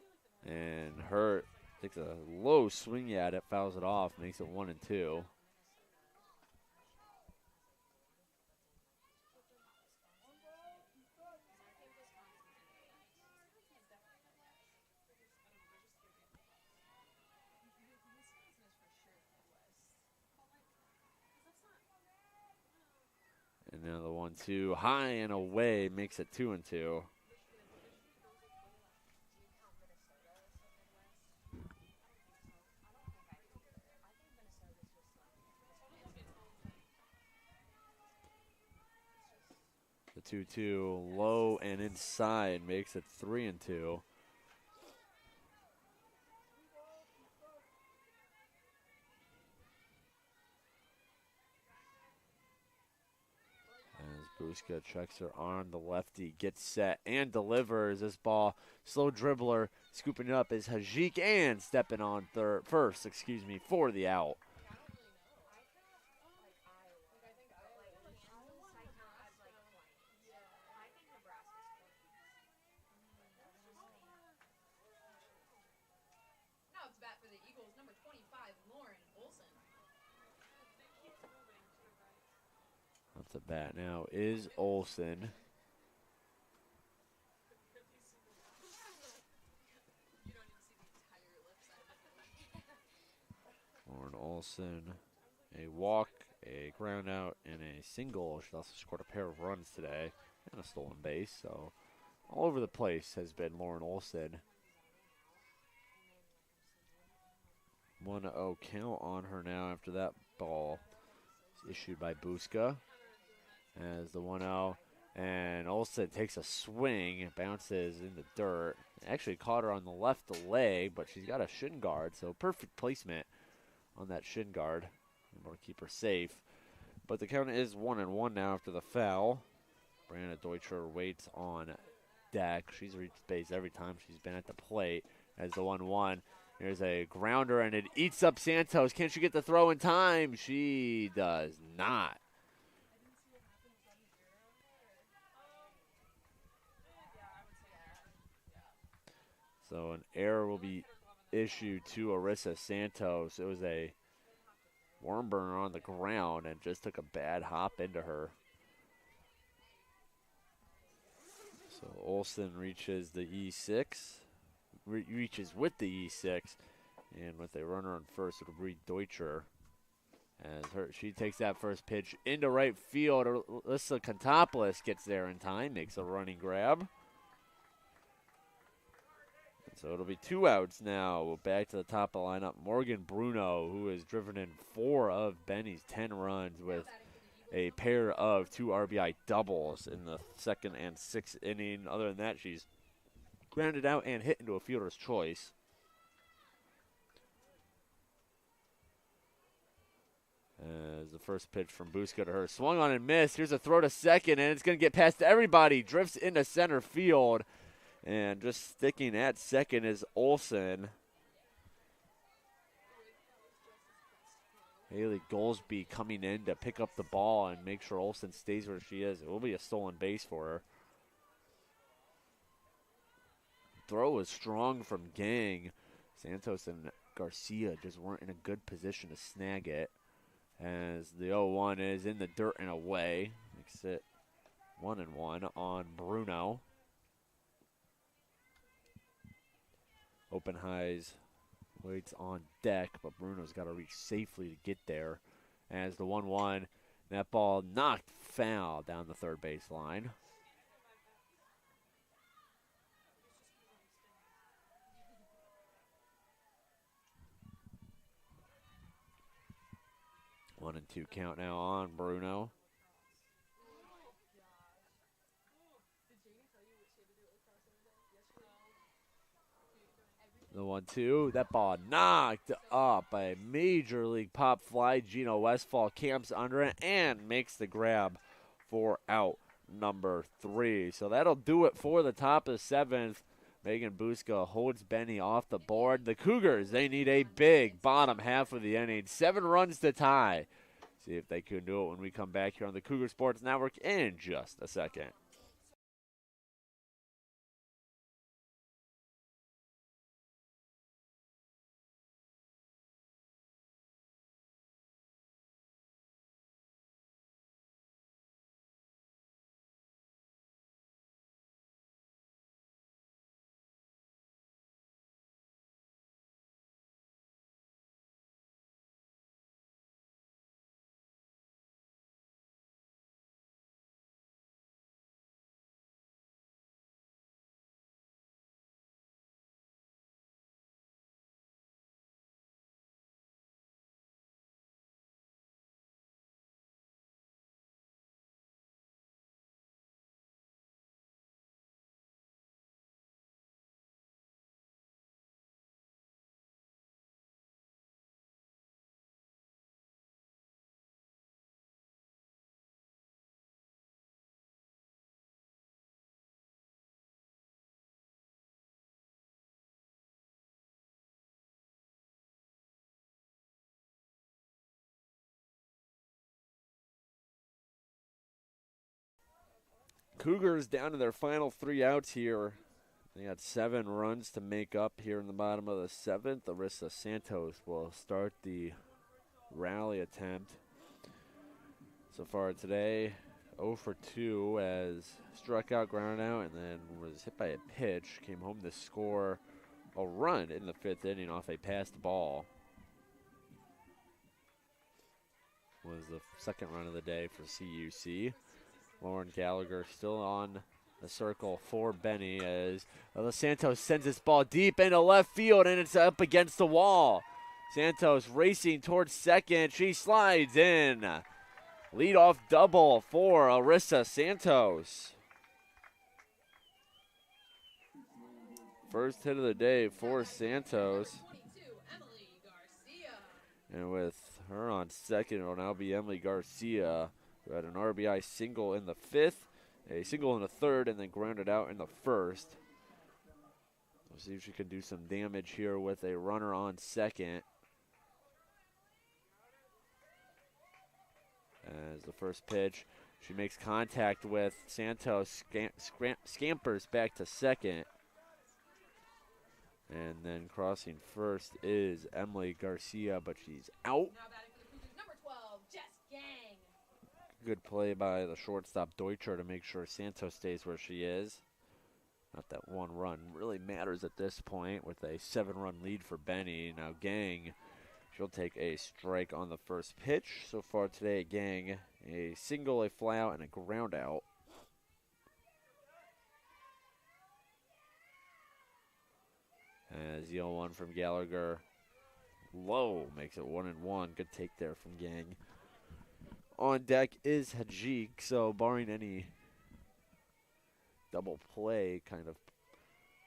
[SPEAKER 3] and Hurt takes a low swing at it, fouls it off, makes it 1-2. And now the 1-2 high and away makes it 2-2. The 2-2 low and inside makes it 3-2. Buska checks her on the lefty, gets set and delivers. This ball, slow dribbler, scooping it up is Hajik and stepping on first for the out.
[SPEAKER 6] Now it's bat for the Eagles, number 25, Lauren Olson.
[SPEAKER 3] Up to bat now is Olson. Lauren Olson, a walk, a ground out, and a single. She also scored a pair of runs today and a stolen base. So all over the place has been Lauren Olson. 1-0 count on her now after that ball is issued by Buska. As the 1-0, and Olsen takes a swing, bounces in the dirt. Actually caught her on the left leg, but she's got a shin guard, so perfect placement on that shin guard. Able to keep her safe. But the count is 1-1 now after the foul. Brianna Deutscher waits on deck. She's reached base every time she's been at the plate. As the 1-1. There's a grounder, and it eats up Santos. Can she get the throw in time? She does not. So an error will be issued to Arissa Santos. It was a worm burner on the ground and just took a bad hop into her. So Olsen reaches the E6, reaches with the E6, and with a runner on first, it'll be Deutscher. As she takes that first pitch into right field. Alyssa Contopoulos gets there in time, makes a running grab. So it'll be 2 outs now. Back to the top of the lineup, Morgan Bruno, who has driven in 4 of Benny's 10 runs with a pair of 2 RBI doubles in the 2nd and 6th inning. Other than that, she's grounded out and hit into a fielder's choice. As the first pitch from Buska to her, swung on and missed. Here's a throw to second, and it's going to get past everybody. Drifts into center field. And just sticking at second is Olsen. Haley Goldsby coming in to pick up the ball and make sure Olsen stays where she is. It will be a stolen base for her. Throw is strong from Gang. Santos and Garcia just weren't in a good position to snag it. As the 0-1 is in the dirt and away. Makes it 1-1 on Bruno. Openheis waits on deck, but Bruno's got to reach safely to get there. As the 1-1, that ball knocked foul down the third base line. One and 2 count now on Bruno. The 1-2, that ball knocked up. A major league pop fly. Gino Westfall camps under it and makes the grab for out number 3. So that'll do it for the top of the 7th. Megan Buska holds Benny off the board. The Cougars, they need a big bottom half of the inning. 7 runs to tie. See if they can do it when we come back here on the Cougar Sports Network in just a second. Cougars down to their final 3 outs here. They got 7 runs to make up here in the bottom of the 7th. Arissa Santos will start the rally attempt. So far today, 0 for 2 as struck out, grounded out, and then was hit by a pitch. Came home to score a run in the 5th inning off a passed ball. Was the second run of the day for CUC. Lauren Gallagher still on the circle for Benny as Santos sends this ball deep into left field, and it's up against the wall. Santos racing towards second. She slides in. Leadoff double for Arissa Santos. First hit of the day for Santos. And with her on second, it will now be Emily Garcia, who had an RBI single in the 5th, a single in the 3rd, and then grounded out in the 1st. We'll see if she can do some damage here with a runner on second. As the first pitch, she makes contact with Santos, scampers back to second. And then crossing first is Emily Garcia, but she's out.
[SPEAKER 6] Number 12, Jess Gang.
[SPEAKER 3] Good play by the shortstop Deutscher to make sure Santos stays where she is. Not that one run really matters at this point with a 7-run lead for Benny. Now Gang, she'll take a strike on the first pitch. So far today, Gang, a single, a fly out, and a ground out. As the 0-1 from Gallagher, low, makes it 1-1. Good take there from Gang. On deck is Hajik, so barring any double play kind of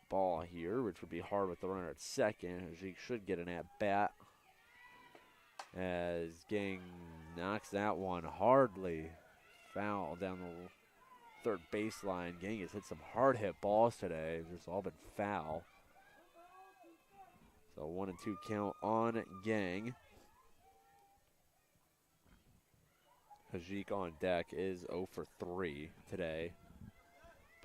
[SPEAKER 3] ball here, which would be hard with the runner at second, Hajik should get an at-bat. As Gang knocks that one hardly foul down the 3rd baseline. Gang has hit some hard-hit balls today. It's all been foul. So 1-2 count on Gang. Hajik on deck is 0 for 3 today,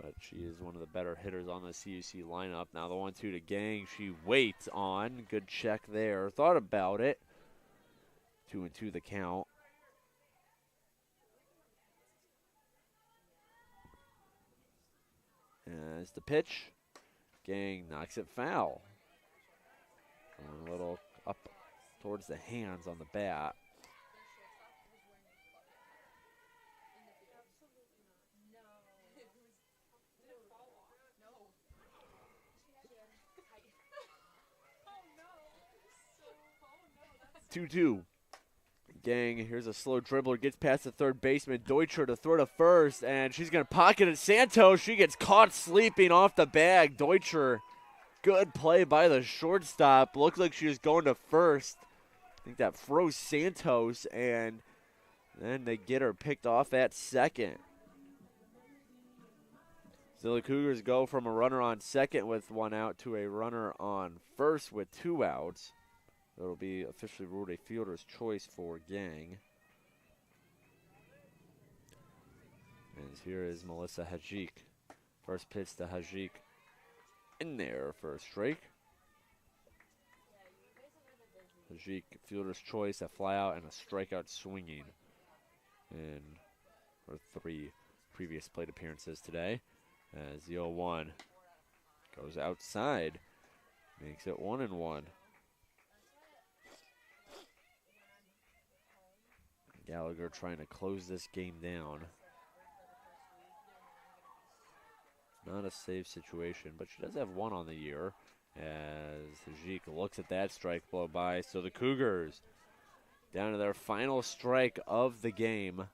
[SPEAKER 3] but she is one of the better hitters on the CUC lineup. Now the 1-2 to Gang, she waits on. Good check there. Thought about it. 2-2 the count. As the pitch, Gang knocks it foul. A little up towards the hands on the bat. Oh, no. 2-2. Gang, here's a slow dribbler, gets past the 3rd baseman, Deutscher to throw to first, and she's going to pocket it. Santos, she gets caught sleeping off the bag. Deutscher, good play by the shortstop. Looked like she was going to first. I think that froze Santos, and then they get her picked off at second. So the Cougars go from a runner on second with 1 out to a runner on first with 2 outs. It'll be officially ruled a fielder's choice for Gang. And here is Melissa Hajik. First pitch to Hajik. In there for a strike. Hajik, fielder's choice, a fly out and a strikeout swinging in her 3 previous plate appearances today. As the 0-1 goes outside, makes it 1-1. Gallagher trying to close this game down. Not a safe situation, but she does have 1 on the year as Hajik looks at that strike blow by. So the Cougars down to their final strike of the game.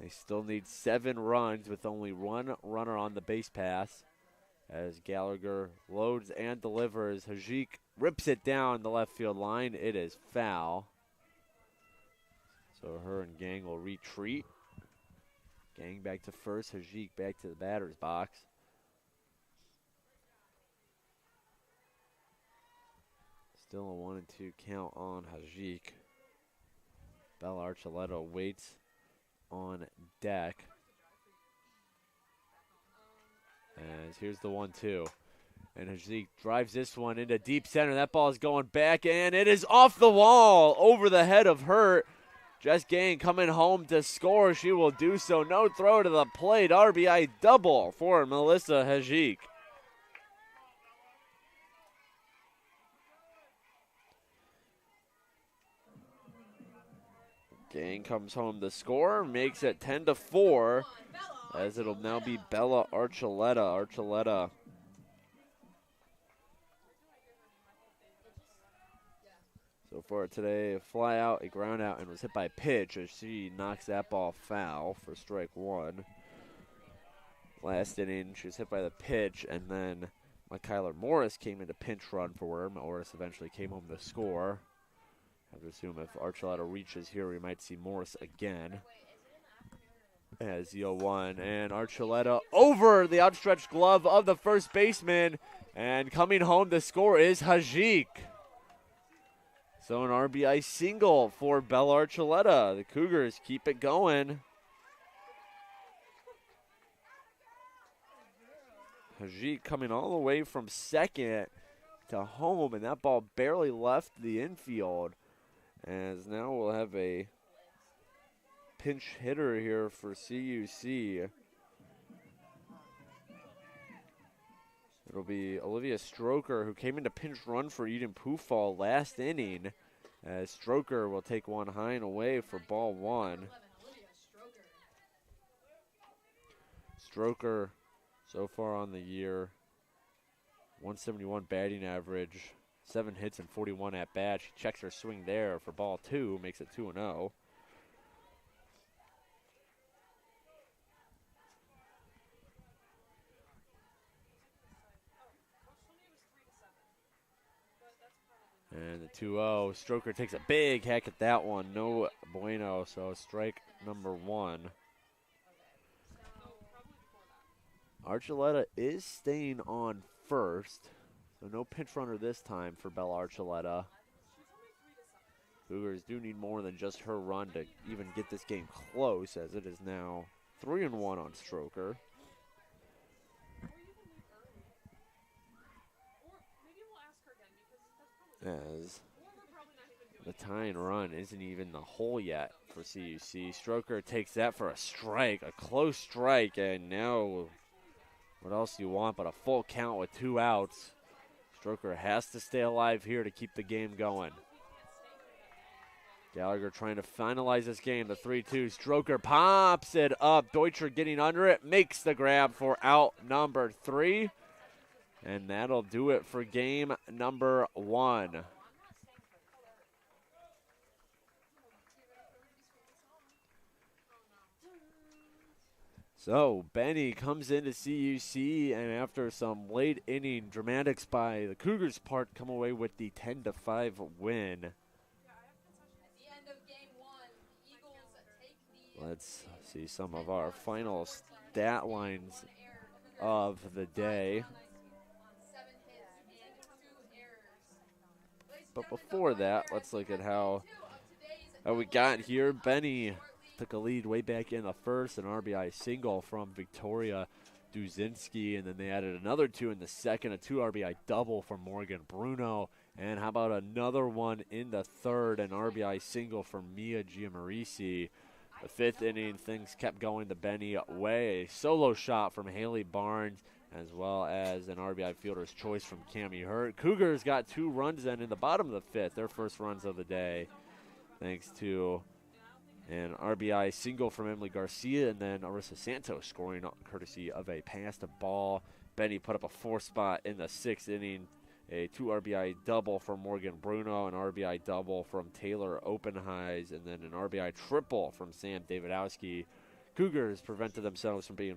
[SPEAKER 3] They still need 7 runs with only 1 runner on the base pass as Gallagher loads and delivers. Hajik rips it down the left field line. It is foul. So her and Gang will retreat. Gang back to first, Hajik back to the batter's box. Still a 1-2 count on Hajik. Bella Archuleta waits on deck. As here's the 1-2. And Hajiq drives this one into deep center. That ball is going back, and it is off the wall over the head of Hurt. Jess Gain coming home to score. She will do so. No throw to the plate. RBI double for Melissa Hajiq. Gain comes home to score, makes it 10-4, as it'll now be Bella Archuleta. Archuleta so far today, a fly out, a ground out, and was hit by a pitch as she knocks that ball foul for strike one. Last inning, she was hit by the pitch, and then Kyler Morris came in to pinch run for her. Morris eventually came home to score. I have to assume if Archuleta reaches here, we might see Morris again. As the 0-1, and Archuleta over the outstretched glove of the first baseman, and coming home to score is Hajiq. So an RBI single for Bella Archuleta. The Cougars keep it going. Hajiq coming all the way from second to home, and that ball barely left the infield. As now we'll have a pinch hitter here for CUC. It'll be Olivia Stroker, who came in to pinch run for Eden Pufall last inning. As Stroker will take one high and away for ball one. Stroker, so far on the year, 171 batting average, 7 hits and 41 at bat. She checks her swing there for ball two, makes it 2-0. And the 2-0, Stroker takes a big hack at that one. No bueno, so strike number one. Archuleta is staying on first, so no pinch runner this time for Bella Archuleta. Cougars do need more than just her run to even get this game close, as it is now 3-1 on Stroker. As the tying run isn't even the hole yet for CUC. Stroker takes that for a strike, a close strike, and now what else do you want but a full count with 2 outs. Stroker has to stay alive here to keep the game going. Gallagher trying to finalize this game, the 3-2. Stroker pops it up. Deutscher getting under it, makes the grab for out number 3. And that'll do it for game number 1. So Benny comes into CUC, and after some late inning dramatics by the Cougars' part, come away with the 10-5 win. Let's see some of our final stat lines of the day. But before that, let's look at how we got here. Benny took a lead way back in the first, an RBI single from Victoria Duzinski, and then they added another 2 in the second, a 2 RBI double from Morgan Bruno. And how about another one in the third, an RBI single from Mia Giamarisi. The 5th inning, things kept going the Benny way. A solo shot from Haley Barnes, as well as an RBI fielder's choice from Cammie Hurt. Cougars got 2 runs then in the bottom of the 5th, their first runs of the day, thanks to an RBI single from Emily Garcia, and then Arissa Santos scoring courtesy of a passed ball. Benny put up a 4 spot in the 6th inning, a 2 RBI double from Morgan Bruno, an RBI double from Taylor Openheis, and then an RBI triple from Sam Davidowski. Cougars prevented themselves from being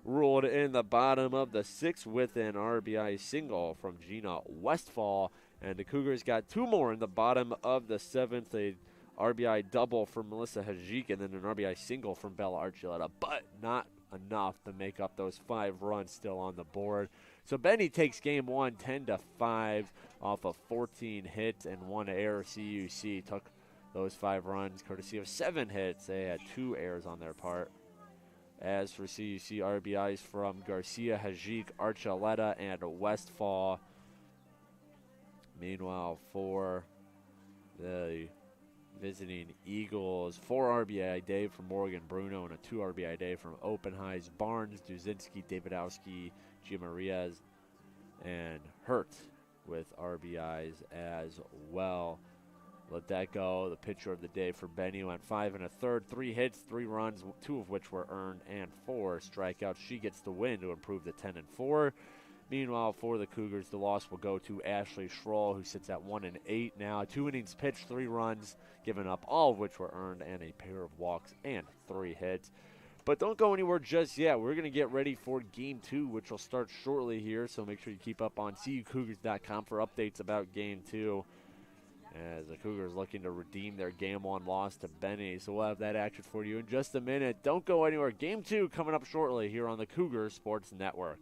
[SPEAKER 3] ruled in the bottom of the 6th with an RBI single from Gina Westfall, and the Cougars got 2 more in the bottom of the 7th, a RBI double from Melissa Hajiq, and then an RBI single from Bella Archuleta, but not enough to make up those 5 runs still on the board. So Benny takes game 1 10-5 off of 14 hits and 1 error. CUC took those 5 runs courtesy of 7 hits. They had 2 errors on their part. As for CUC, RBIs from Garcia, Hajik, Archuleta, and Westfall. Meanwhile, for the visiting Eagles, 4 RBI day from Morgan Bruno and a 2 RBI day from Oppenheis, Barnes, Duzinski, Davidowski, Giamarias, and Hurt with RBIs as well. Let that go. The pitcher of the day for Benny went 5 1/3, 3 hits, 3 runs, 2 of which were earned, and 4 strikeouts. She gets the win to improve to 10-4. Meanwhile, for the Cougars, the loss will go to Ashley Schroll, who sits at 1-8 now. 2 innings pitched, 3 runs given up, all of which were earned, and a pair of walks and 3 hits. But don't go anywhere just yet. We're going to get ready for Game 2, which will start shortly here, so make sure you keep up on CUCougars.com for updates about Game 2. As the Cougars looking to redeem their Game 1 loss to Benny. So we'll have that action for you in just a minute. Don't go anywhere. Game 2 coming up shortly here on the Cougar Sports Network.